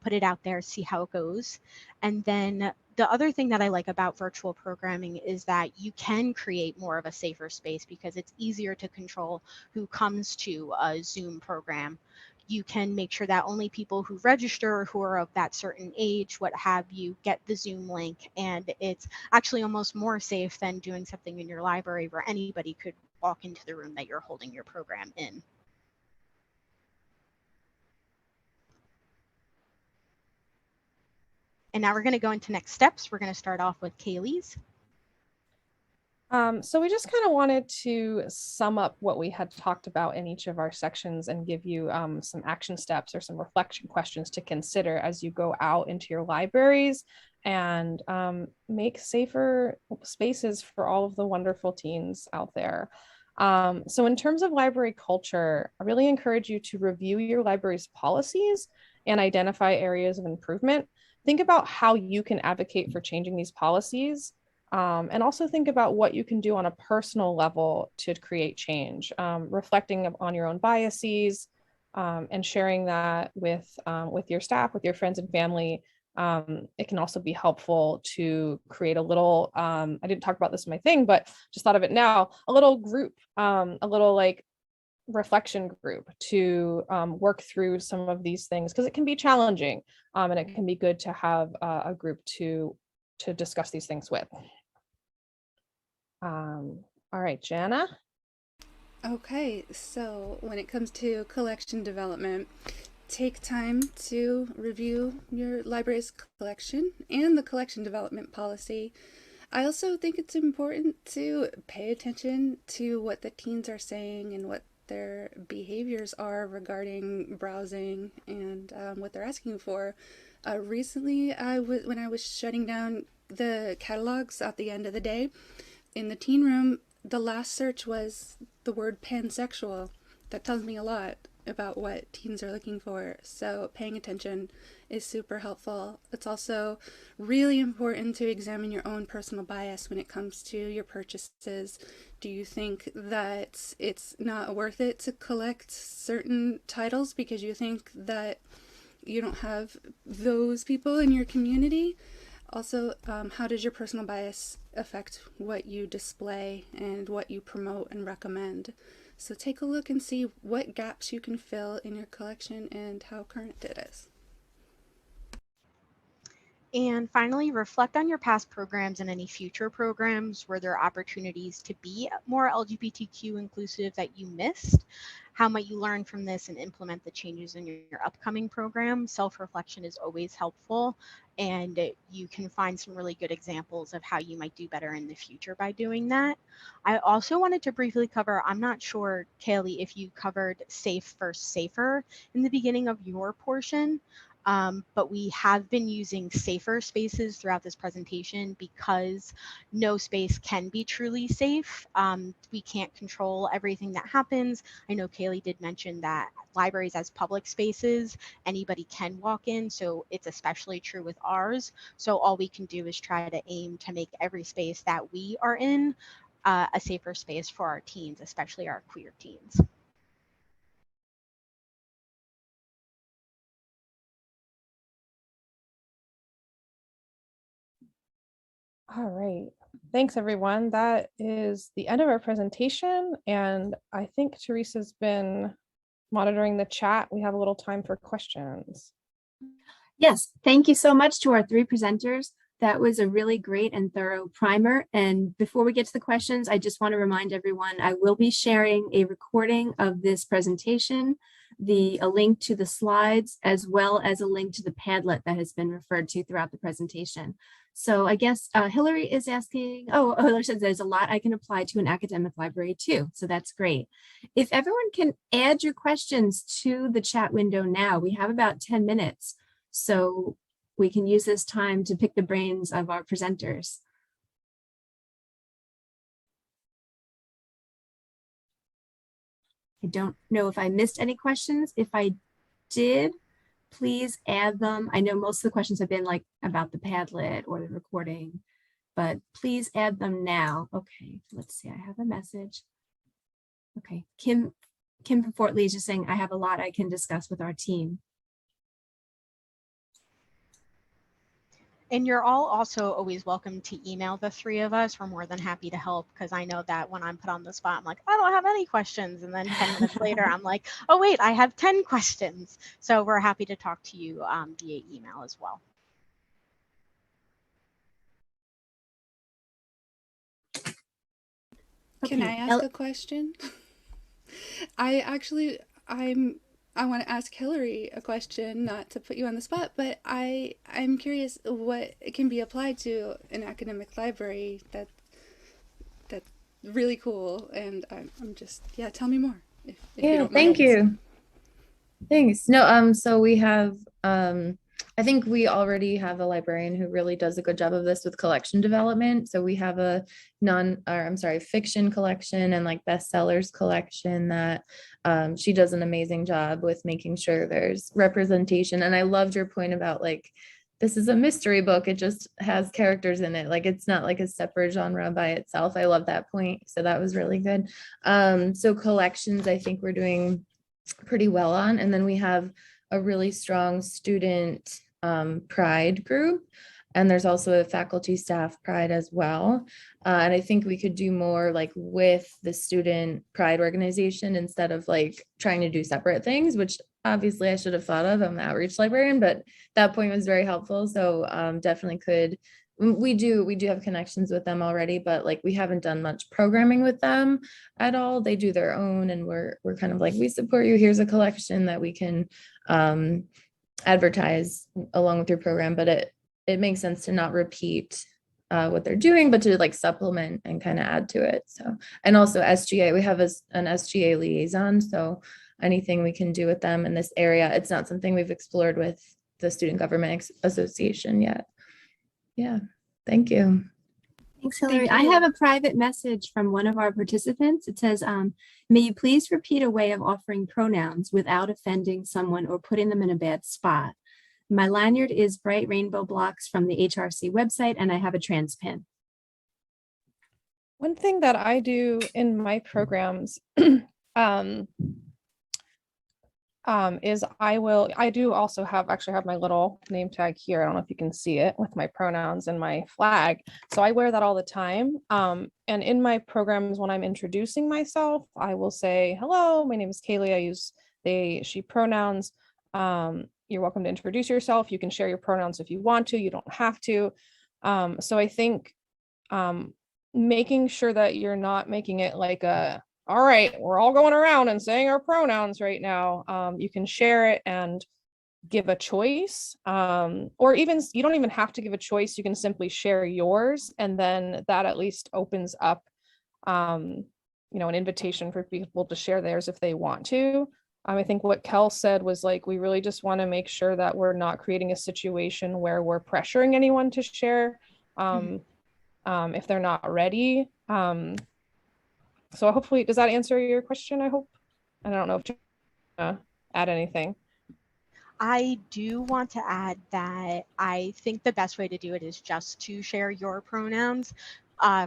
put it out there, see how it goes. And then the other thing that I like about virtual programming is that you can create more of a safer space because it's easier to control who comes to a Zoom program. You can make sure that only people who register, who are of that certain age, what have you, get the Zoom link. And it's actually almost more safe than doing something in your library where anybody could walk into the room that you're holding your program in. And now we're going to go into next steps. We're going to start off with Kaley's. So we just kind of wanted to sum up what we had talked about in each of our sections and give you some action steps or some reflection questions to consider as you go out into your libraries and make safer spaces for all of the wonderful teens out there. So in terms of library culture, I really encourage you to review your library's policies and identify areas of improvement. Think about how you can advocate for changing these policies. And also think about what you can do on a personal level to create change, reflecting on your own biases and sharing that with your staff, with your friends and family. It can also be helpful to create a little, I didn't talk about this in my thing, but just thought of it now, a little group, a little like reflection group to work through some of these things because it can be challenging and it can be good to have a group to discuss these things with. All right, Jenna. Okay, so when it comes to collection development, take time to review your library's collection and the collection development policy. I also think it's important to pay attention to what the teens are saying and what their behaviors are regarding browsing and what they're asking for. Recently, when I was shutting down the catalogs at the end of the day, in the teen room, the last search was the word pansexual. That tells me a lot about what teens are looking for. So paying attention is super helpful. It's also really important to examine your own personal bias when it comes to your purchases. Do you think that it's not worth it to collect certain titles because you think that you don't have those people in your community? Also, how does your personal bias affect what you display and what you promote and recommend? So take a look and see what gaps you can fill in your collection and how current it is. And finally, reflect on your past programs and any future programs. Were there opportunities to be more LGBTQ inclusive that you missed? How might you learn from this and implement the changes in your upcoming program? Self-reflection is always helpful, and you can find some really good examples of how you might do better in the future by doing that. I also wanted to briefly cover, I'm not sure, Kaley, if you covered Safe versus Safer in the beginning of your portion. But we have been using safer spaces throughout this presentation because no space can be truly safe. We can't control everything that happens. I know Kaley did mention that libraries as public spaces, anybody can walk in, so it's especially true with ours. So all we can do is try to aim to make every space that we are in a safer space for our teens, especially our queer teens. All right. Thanks, everyone. That is the end of our presentation. And I think Teresa's been monitoring the chat. We have a little time for questions. Yes, thank you so much to our three presenters. That was a really great and thorough primer. And before we get to the questions, I just want to remind everyone, I will be sharing a recording of this presentation, a link to the slides, as well as a link to the Padlet that has been referred to throughout the presentation. So I guess Hillary is asking, Hillary says there's a lot I can apply to an academic library too. So that's great. If everyone can add your questions to the chat window now, we have about 10 minutes. So we can use this time to pick the brains of our presenters. I don't know if I missed any questions. If I did, please add them. I know most of the questions have been like about the Padlet or the recording, but please add them now. Okay, let's see, I have a message. Okay, Kim from Fort Lee is just saying, I have a lot I can discuss with our team. And you're all also always welcome to email the three of us. We're more than happy to help, because I know that when I'm put on the spot, I'm like, I don't have any questions. And then 10 minutes later, I'm like, oh, wait, I have 10 questions. So we're happy to talk to you via email as well. Can Okay, I ask a question? I want to ask Hillary a question, not to put you on the spot, but I'm curious what it can be applied to an academic library that's really cool, and I'm just, yeah, tell me more. If you Yeah, don't thank mind. you. Thanks. No, so we have I think we already have a librarian who really does a good job of this with collection development. So we have a fiction collection and like bestsellers collection that she does an amazing job with making sure there's representation. And I loved your point about like, this is a mystery book. It just has characters in it. Like it's not like a separate genre by itself. I love that point. So that was really good. So collections, I think we're doing pretty well on. And then we have a really strong student pride group. And there's also a faculty staff pride as well. And I think we could do more like with the student pride organization instead of like trying to do separate things, which obviously I should have thought of. I'm the outreach librarian, but that point was very helpful. So definitely could. We do have connections with them already, but like we haven't done much programming with them at all. They do their own, and we're kind of like, we support you. Here's a collection that we can advertise along with your program, but it makes sense to not repeat what they're doing, but to like supplement and kind of add to it. So, and also SGA, we have an SGA liaison. So anything we can do with them in this area, it's not something we've explored with the Student Government Association yet. Yeah, thank you. Thanks, Hillary. I have a private message from one of our participants. It says, may you please repeat a way of offering pronouns without offending someone or putting them in a bad spot. My lanyard is bright rainbow blocks from the HRC website, and I have a trans pin. One thing that I do in my programs is I do also have my little name tag here. I don't know if you can see it with my pronouns and my flag. So I wear that all the time. And in my programs, when I'm introducing myself, I will say, hello, my name is Kaley. I use they, she pronouns. You're welcome to introduce yourself. You can share your pronouns if you want to, you don't have to. So I think making sure that you're not making it like all right, we're all going around and saying our pronouns right now. You can share it and give a choice, or even you don't even have to give a choice. You can simply share yours, and then that at least opens up, an invitation for people to share theirs if they want to. I think what Kel said was like, we really just want to make sure that we're not creating a situation where we're pressuring anyone to share if they're not ready. So hopefully, does that answer your question? I hope. I don't know if to add anything. I do want to add that I think the best way to do it is just to share your pronouns.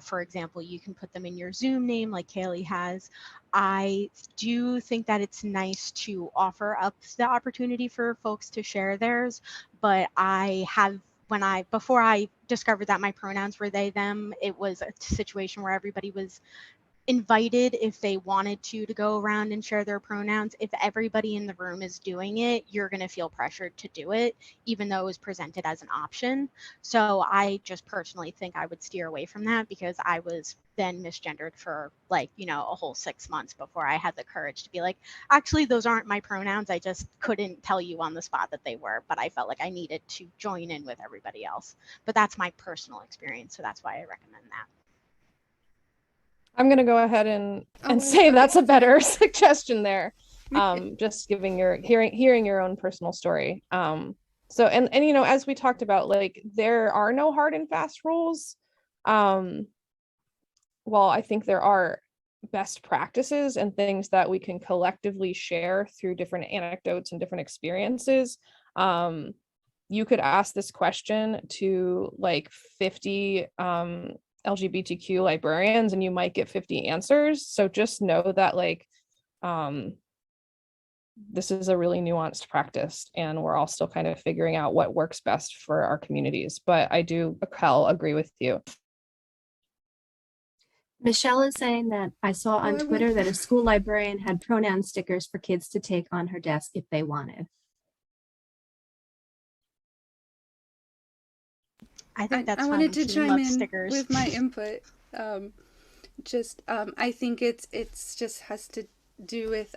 For example, you can put them in your Zoom name like Kaley has. I do think that it's nice to offer up the opportunity for folks to share theirs, but before I discovered that my pronouns were they, them, it was a situation where everybody was invited if they wanted to go around and share their pronouns. If everybody in the room is doing it, you're going to feel pressured to do it, even though it was presented as an option. So I just personally think I would steer away from that, because I was then misgendered for a whole 6 months before I had the courage to be like, actually, those aren't my pronouns. I just couldn't tell you on the spot that they were, but I felt like I needed to join in with everybody else. But that's my personal experience, so that's why I recommend that. I'm going to go ahead and say that's a better suggestion there. Just giving hearing your own personal story. So, and as we talked about, like, there are no hard and fast rules. Well, I think there are best practices and things that we can collectively share through different anecdotes and different experiences. You could ask this question to like 50 LGBTQ librarians and you might get 50 answers. So just know that like this is a really nuanced practice and we're all still kind of figuring out what works best for our communities. But I do, Kel, agree with you. Michelle is saying that I saw on Twitter that a school librarian had pronoun stickers for kids to take on her desk if they wanted. I think that's I fun. wanted to Teen chime love in stickers. with my input. I think it's just has to do with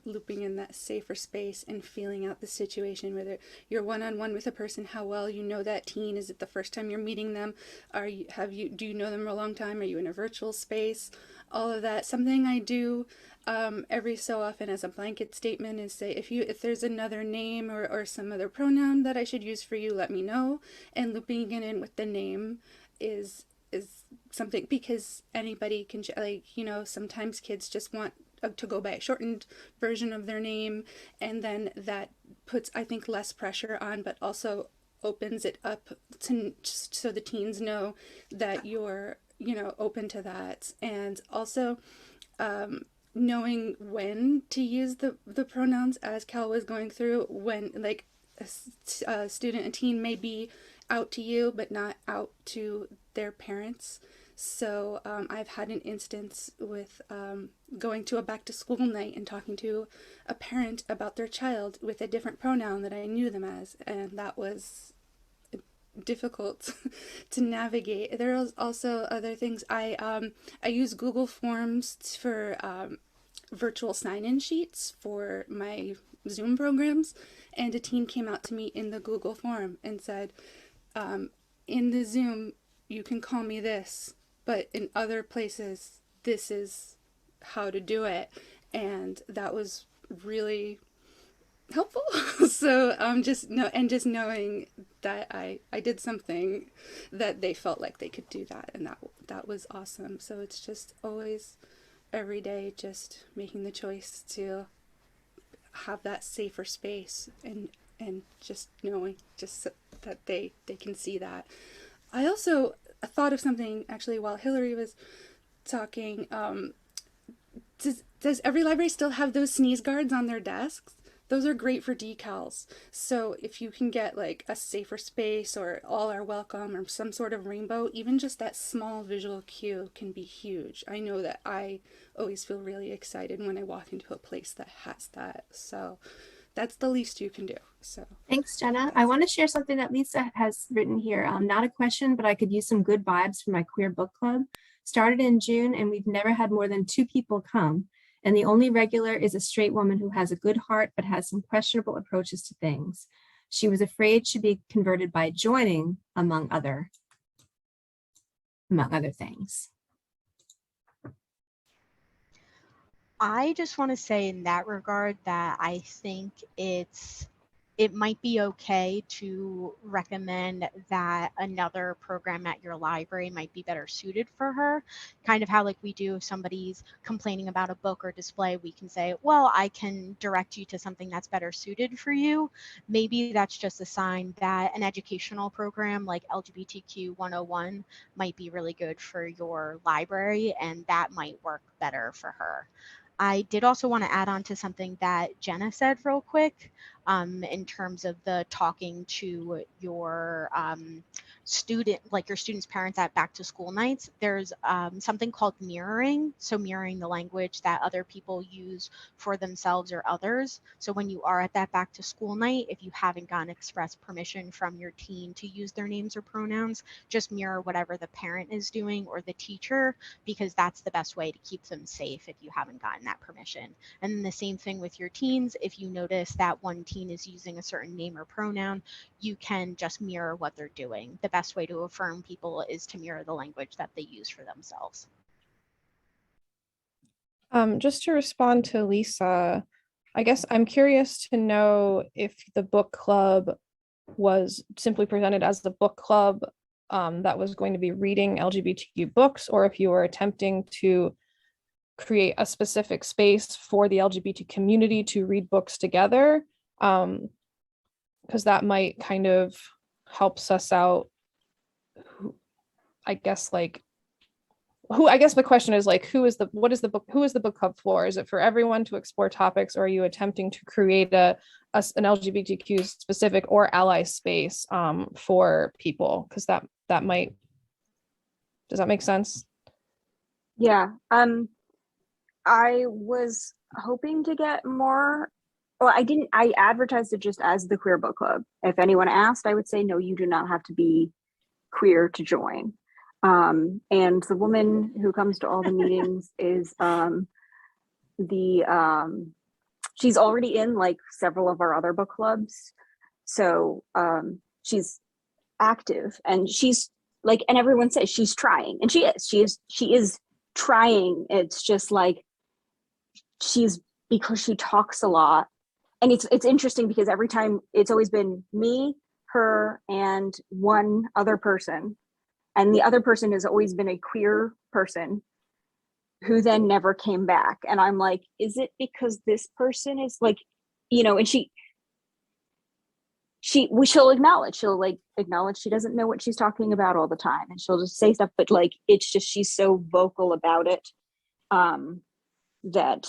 looping in that safer space and feeling out the situation, whether you're one-on-one with a person, how well you know that teen. Is it the first time you're meeting them? Do you know them for a long time? Are you in a virtual space? All of that. Something I do every so often as a blanket statement is say, if there's another name or some other pronoun that I should use for you, let me know. And looping it in with the name is something, because anybody can, like, sometimes kids just want to go by a shortened version of their name, and then that puts, I think, less pressure on, but also opens it up to, so the teens know that you're open to that. And also knowing when to use the pronouns, as Cal was going through, when like a student, a teen may be out to you but not out to their parents. So I've had an instance with going to a back to school night and talking to a parent about their child with a different pronoun that I knew them as, and that was difficult to navigate. There was also other things. I use Google Forms for virtual sign-in sheets for my Zoom programs, and a teen came out to me in the Google form and said, in the Zoom you can call me this, but in other places this is how to do it. And that was really helpful. So just knowing that I did something that they felt like they could do that, and that was awesome. So it's just always, every day, just making the choice to have that safer space, and just knowing just that they can see that. I also thought of something actually while Hillary was talking. Does every library still have those sneeze guards on their desks? Those are great for decals. So if you can get like a safer space or all are welcome or some sort of rainbow, even just that small visual cue can be huge. I know that I always feel really excited when I walk into a place that has that. So that's the least you can do. So thanks, Jenna. I want to share something that Lisa has written here. Not a question, but I could use some good vibes for my queer book club. Started in June and we've never had more than 2 people come. And the only regular is a straight woman who has a good heart, but has some questionable approaches to things. She was afraid she'd be converted by joining, among other things. I just want to say in that regard that I think it might be okay to recommend that another program at your library might be better suited for her. Kind of how like we do if somebody's complaining about a book or display, we can say, well, I can direct you to something that's better suited for you. Maybe that's just a sign that an educational program like LGBTQ 101 might be really good for your library, and that might work better for her. I did also want to add on to something that Jenna said real quick in terms of the talking to your student, like your students' parents at back to school nights. There's something called mirroring. So mirroring the language that other people use for themselves or others. So when you are at that back to school night, if you haven't gotten express permission from your teen to use their names or pronouns, just mirror whatever the parent is doing or the teacher, because that's the best way to keep them safe if you haven't gotten that permission. And then the same thing with your teens. If you notice that one teen is using a certain name or pronoun, you can just mirror what they're doing. The best way to affirm people is to mirror the language that they use for themselves. Just to respond to Lisa, I guess I'm curious to know if the book club was simply presented as the book club that was going to be reading LGBTQ books, or if you were attempting to create a specific space for the LGBT community to read books together. because that might kind of help suss out I guess like I guess the question is like, who is the book club for? Is it for everyone to explore topics, or are you attempting to create an LGBTQ specific or ally space for people? Because that might, does that make sense? Yeah. I was hoping to get more. Well, I advertised it just as the queer book club. If anyone asked, I would say, no, you do not have to be queer to join. And the woman who comes to all the meetings is she's already in like several of our other book clubs. So she's active, and she's like, and everyone says she's trying, and she is trying. It's just like because she talks a lot. And it's interesting because every time it's always been me, her, and one other person. And the other person has always been a queer person who then never came back. And I'm like, is it because this person is like, and she'll acknowledge she doesn't know what she's talking about all the time. And she'll just say stuff, but like, it's just, she's so vocal about it that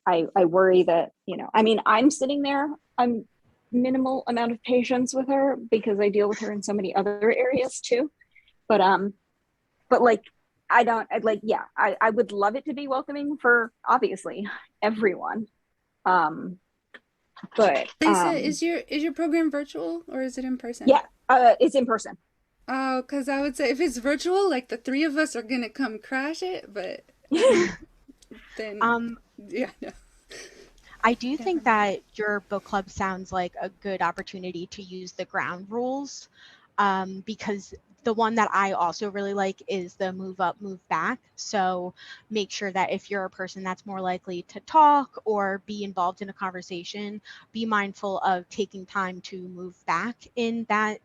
I worry that, I'm sitting there, I'm minimal amount of patience with her because I deal with her in so many other areas too. But like, I would love it to be welcoming for obviously everyone. But Lisa, is your program virtual or is it in person? Yeah, it's in person. Oh, because I would say if it's virtual, like the three of us are gonna come crash it, but then yeah, no. I do think that your book club sounds like a good opportunity to use the ground rules, because the one that I also really like is the move up, move back. So make sure that if you're a person that's more likely to talk or be involved in a conversation, be mindful of taking time to move back in that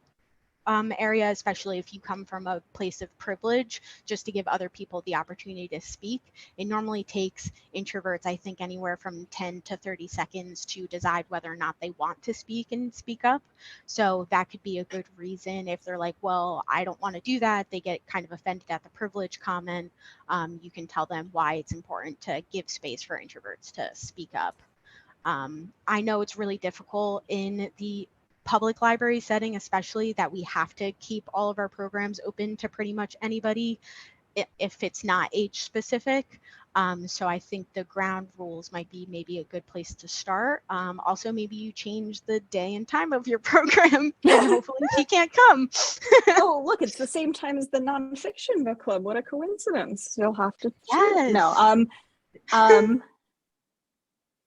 area, especially if you come from a place of privilege, just to give other people the opportunity to speak. It normally takes introverts, I think, anywhere from 10 to 30 seconds to decide whether or not they want to speak and speak up. So that could be a good reason if they're like, well, I don't want to do that. They get kind of offended at the privilege comment. You can tell them why it's important to give space for introverts to speak up. I know it's really difficult in the public library setting, especially, that we have to keep all of our programs open to pretty much anybody if it's not age specific. So I think the ground rules might be maybe a good place to start. Also, maybe you change the day and time of your program and hopefully he can't come. Oh, look, it's the same time as the nonfiction book club. What a coincidence. You'll have to Yes. No,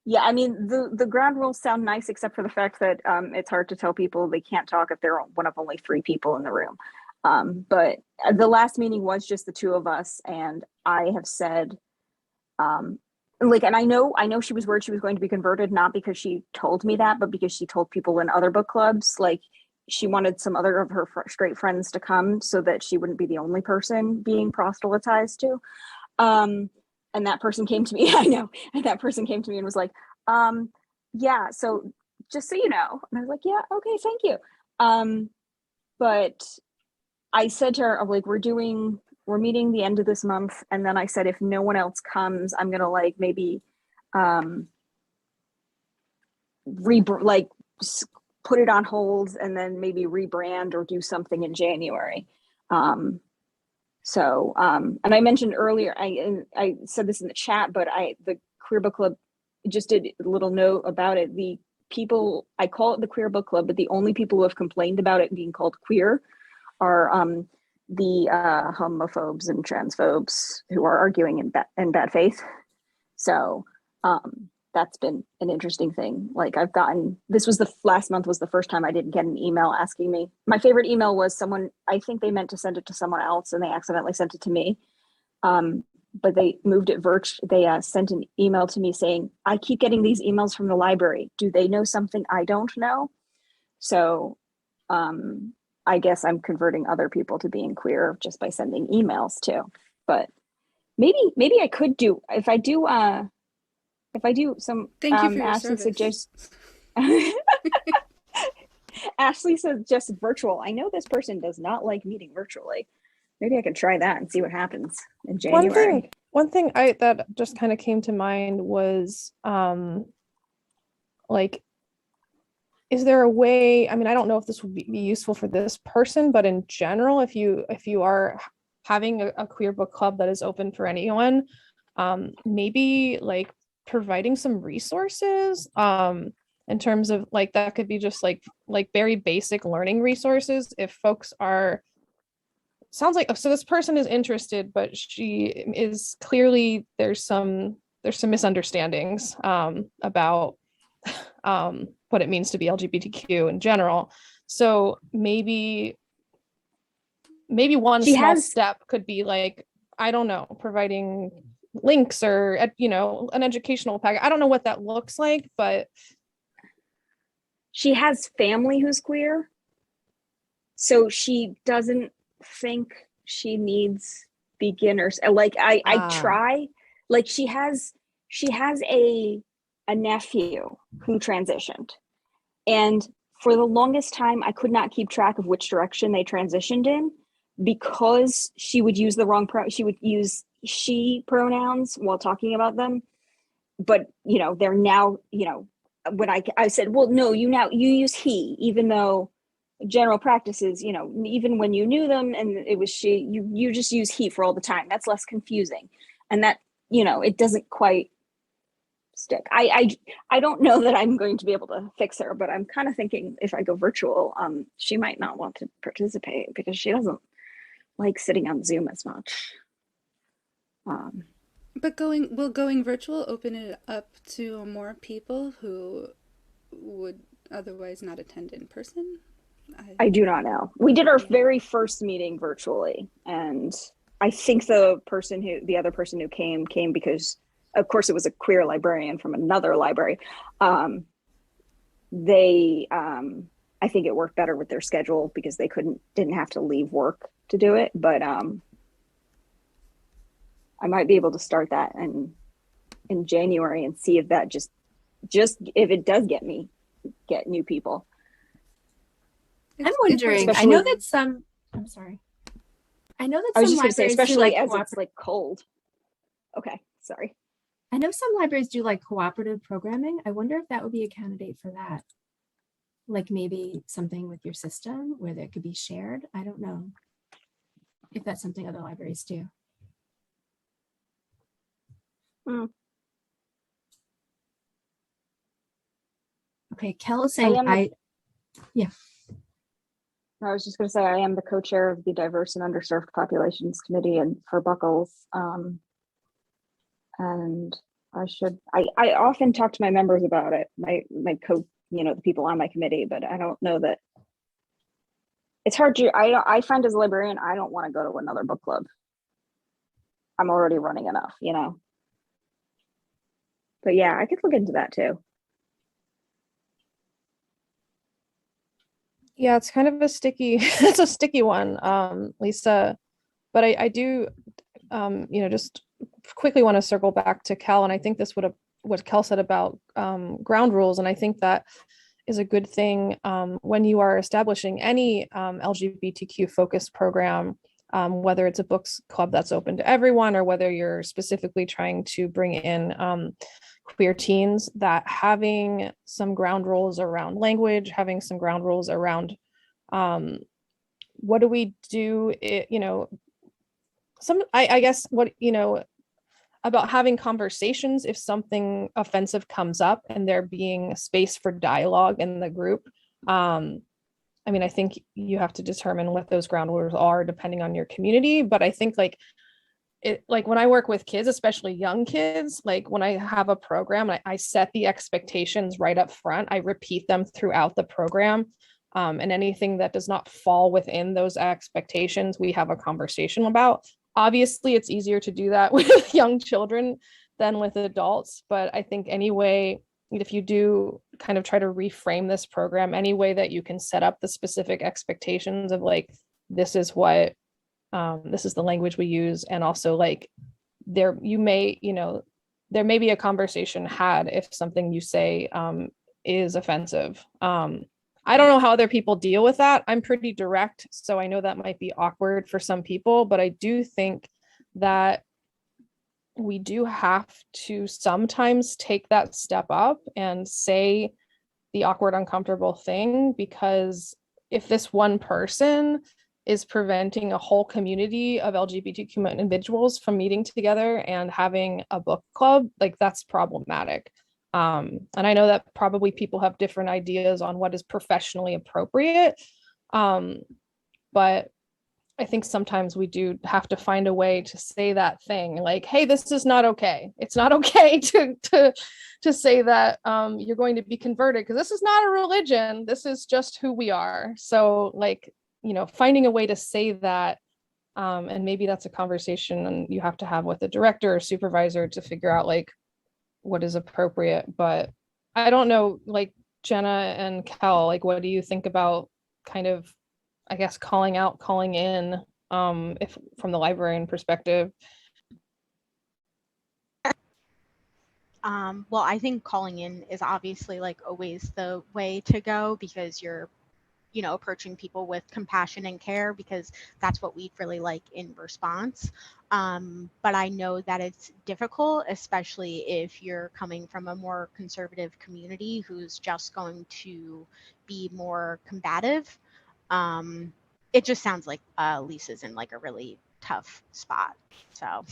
yeah, I mean, the ground rules sound nice, except for the fact that it's hard to tell people they can't talk if they're one of only 3 people in the room. But the last meeting was just the 2 of us, and I have said, and I know she was worried she was going to be converted, not because she told me that, but because she told people in other book clubs, like she wanted some other of her straight friends to come so that she wouldn't be the only person being proselytized to. And that person came to me, I know, and that person came to me and was like, yeah, so just so you know. And I was like, yeah, okay, thank you. But I said to her, I'm like, we're meeting the end of this month. And then I said, if no one else comes, I'm going to like maybe put it on hold and then maybe rebrand or do something in January. So, and I mentioned earlier, I said this in the chat, but the Queer Book Club just did a little note about it. The people, I call it the Queer Book Club, but the only people who have complained about it being called queer are the homophobes and transphobes who are arguing in bad faith. So that's been an interesting thing. Like last month was the first time I didn't get an email asking me. My favorite email was someone, I think they meant to send it to someone else and they accidentally sent it to me. But they moved it they sent an email to me saying, I keep getting these emails from the library. Do they know something I don't know? So I guess I'm converting other people to being queer just by sending emails too. But maybe I could do, if I do some thank you for your ask and service. suggest Ashley says just virtual. I know this person does not like meeting virtually. Maybe I could try that and see what happens in January. One thing that just kind of came to mind was like, is there a way, I mean, I don't know if this would be useful for this person, but in general, if you are having a queer book club that is open for anyone, maybe like providing some resources in terms of like, that could be just like very basic learning resources if folks are, sounds like, so this person is interested, but she is clearly, there's some misunderstandings about what it means to be LGBTQ in general. So maybe one small step could be like, I don't know, providing links or, an educational packet. I don't know what that looks like, but she has family who's queer. So she doesn't think she needs beginners. Like I try, like she has a nephew who transitioned, and for the longest time I could not keep track of which direction they transitioned in, because she would use the wrong she would use she pronouns while talking about them. But they're now, when I said, well, no, you use he, even though general practices, even when you knew them and it was she, you just use he for all the time. That's less confusing, and that it doesn't quite stick. I don't know that I'm going to be able to fix her, but I'm kind of thinking if I go virtual, she might not want to participate because she doesn't like sitting on Zoom as much. But going virtual open it up to more people who would otherwise not attend in person? I do not know. We did our very first meeting virtually, and I think the other person who came because, of course, it was a queer librarian from another library. I think it worked better with their schedule because they didn't have to leave work to do it. But I might be able to start that in January and see if that just if it does get new people. I'm wondering, I know that some libraries especially do as it's like cold. Okay, sorry. I know some libraries do like cooperative programming. I wonder if that would be a candidate for that. Like maybe something with your system where that could be shared. I don't know if that's something other libraries do. Okay, Kel is saying I was just going to say I am the co-chair of the Diverse and Underserved Populations Committee and for Buckles, and I often talk to my members about it. My the people on my committee, but I don't know that it's hard to. I find as a librarian I don't want to go to another book club. I'm already running enough, But yeah, I could look into that too. Yeah, it's kind of a sticky one, Lisa, but I do just quickly want to circle back to Kel, and I think this what Kel said about ground rules, and I think that is a good thing when you are establishing any LGBTQ focused program, whether it's a books club that's open to everyone or whether you're specifically trying to bring in queer teens, that having some ground rules around language, having some ground rules around what do we do, I guess what, about having conversations if something offensive comes up and there being space for dialogue in the group. I think you have to determine what those ground rules are depending on your community, but I think like when I work with kids, especially young kids, like when I have a program, I set the expectations right up front. I repeat them throughout the program. And anything that does not fall within those expectations, we have a conversation about. Obviously, it's easier to do that with young children than with adults. But I think anyway, if you do kind of try to reframe this program, any way that you can set up the specific expectations of like, this is what this is the language we use, and also like there may be a conversation had if something you say is offensive. I don't know how other people deal with that. I'm pretty direct, so I know that might be awkward for some people, but I do think that we do have to sometimes take that step up and say the awkward, uncomfortable thing, because if this one person is preventing a whole community of LGBTQ individuals from meeting together and having a book club, like that's problematic. And I know that probably people have different ideas on what is professionally appropriate. But I think sometimes we do have to find a way to say that thing, like, hey, this is not okay. It's not okay to say that you're going to be converted, because this is not a religion. This is just who we are. So like, you know, finding a way to say that, and maybe that's a conversation you have to have with the director or supervisor to figure out like what is appropriate. But I don't know, like Jenna and Cal, like what do you think about kind of, I guess, calling out, calling in, if from the librarian perspective? Well, I think calling in is obviously like always the way to go, because you're, you know, approaching people with compassion and care, because that's what we'd really like in response. But I know that it's difficult, especially if you're coming from a more conservative community who's just going to be more combative. It just sounds like Lisa's in like a really tough spot. So.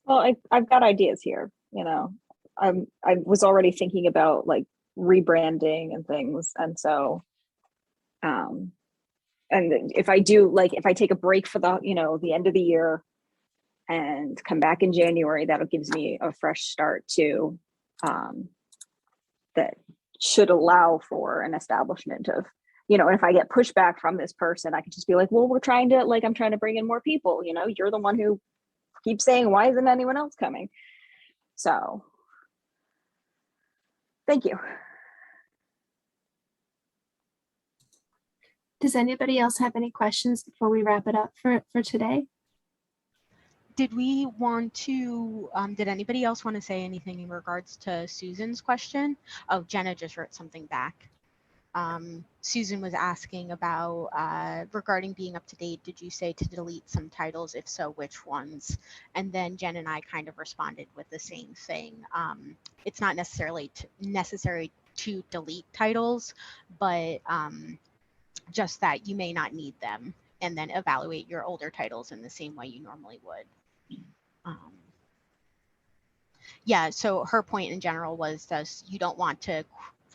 Well, I've got ideas here, you know. I was already thinking about like rebranding and things, and so and if I do, like, if I take a break for the, you know, the end of the year and come back in January, that gives me a fresh start to that should allow for an establishment of, you know, if I get pushback from this person, I could just be like, well, I'm trying to bring in more people, you know, you're the one who keeps saying, why isn't anyone else coming? So thank you. Does anybody else have any questions before we wrap it up for today? Did we want to, did anybody else want to say anything in regards to Susan's question? Oh, Jenna just wrote something back. Susan was asking about regarding being up to date. Did you say to delete some titles? If so, which ones? And then Jen and I kind of responded with the same thing. It's not necessarily necessary to delete titles, but just that you may not need them, and then evaluate your older titles in the same way you normally would. Yeah, so her point in general was that you don't want to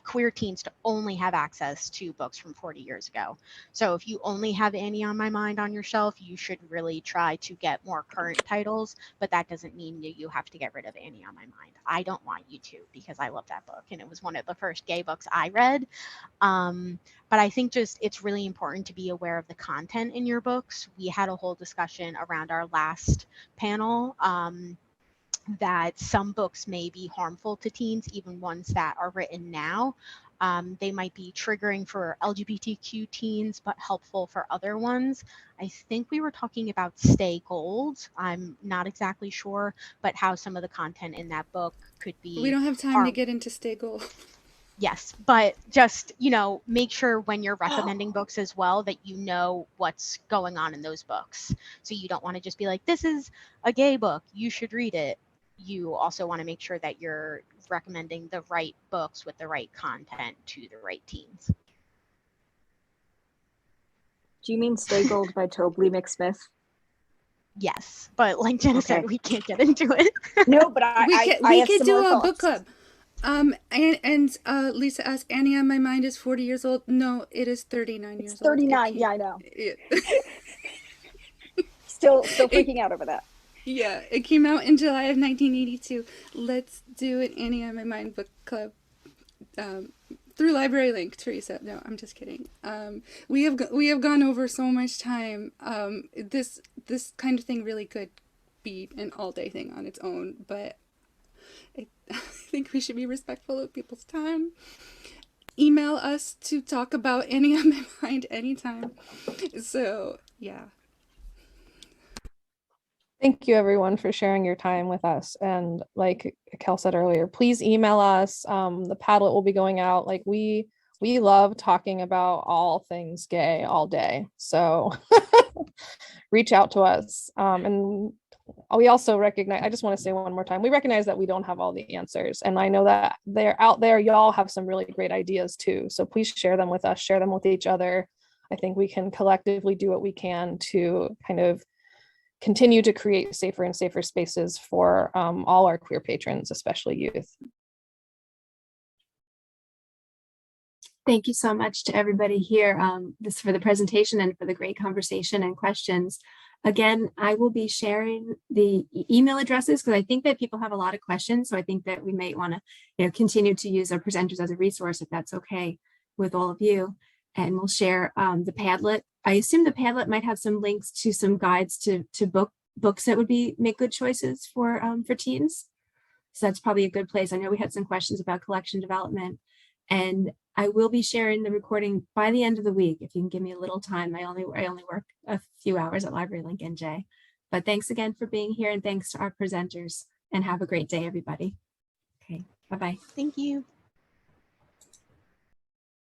queer teens to only have access to books from 40 years ago. So if you only have Annie on My Mind on your shelf, you should really try to get more current titles, but that doesn't mean that you have to get rid of Annie on My Mind. I don't want you to, because I love that book and it was one of the first gay books I read. But I think just it's really important to be aware of the content in your books. We had a whole discussion around our last panel that some books may be harmful to teens, even ones that are written now. They might be triggering for LGBTQ teens, but helpful for other ones. I think we were talking about Stay Gold. I'm not exactly sure, but how some of the content in that book could be. We don't have time to get into Stay Gold. Yes, but just, you know, make sure when you're recommending books as well that you know what's going on in those books. So you don't want to just be like, this is a gay book, you should read it. You also want to make sure that you're recommending the right books with the right content to the right teens. Do you mean Stay Gold by Tobley McSmith? Yes, but like Jenna said, we can't get into it. No, but we could do a book club. And Lisa asked, Annie on My Mind is 40 years old. No, it is 39 years old. 39, yeah, I know. Still freaking out over that. Yeah, it came out in July of 1982. Let's do an Annie on My Mind book club through Library Link, Teresa. No, I'm just kidding. We have gone over so much time. This kind of thing really could be an all-day thing on its own, but I think we should be respectful of people's time. Email us to talk about Annie on My Mind anytime. So, yeah. Thank you everyone for sharing your time with us. And like Kel said earlier, please email us. The Padlet will be going out. Like we love talking about all things gay all day. So reach out to us. And we also recognize, I just want to say one more time, we recognize that we don't have all the answers. And I know that they're out there. Y'all have some really great ideas too. So please share them with us, share them with each other. I think we can collectively do what we can to kind of continue to create safer and safer spaces for all our queer patrons, especially youth. Thank you so much to everybody here for the presentation and for the great conversation and questions. Again, I will be sharing the email addresses because I think that people have a lot of questions. So I think that we might want to continue to use our presenters as a resource if that's okay with all of you. And we'll share the Padlet. I assume the Padlet might have some links to some guides to books that would make good choices for teens. So that's probably a good place. I know we had some questions about collection development, and I will be sharing the recording by the end of the week. If you can give me a little time, I only work a few hours at Library Link NJ. But thanks again for being here, and thanks to our presenters, and have a great day, everybody. Okay, bye-bye. Thank you.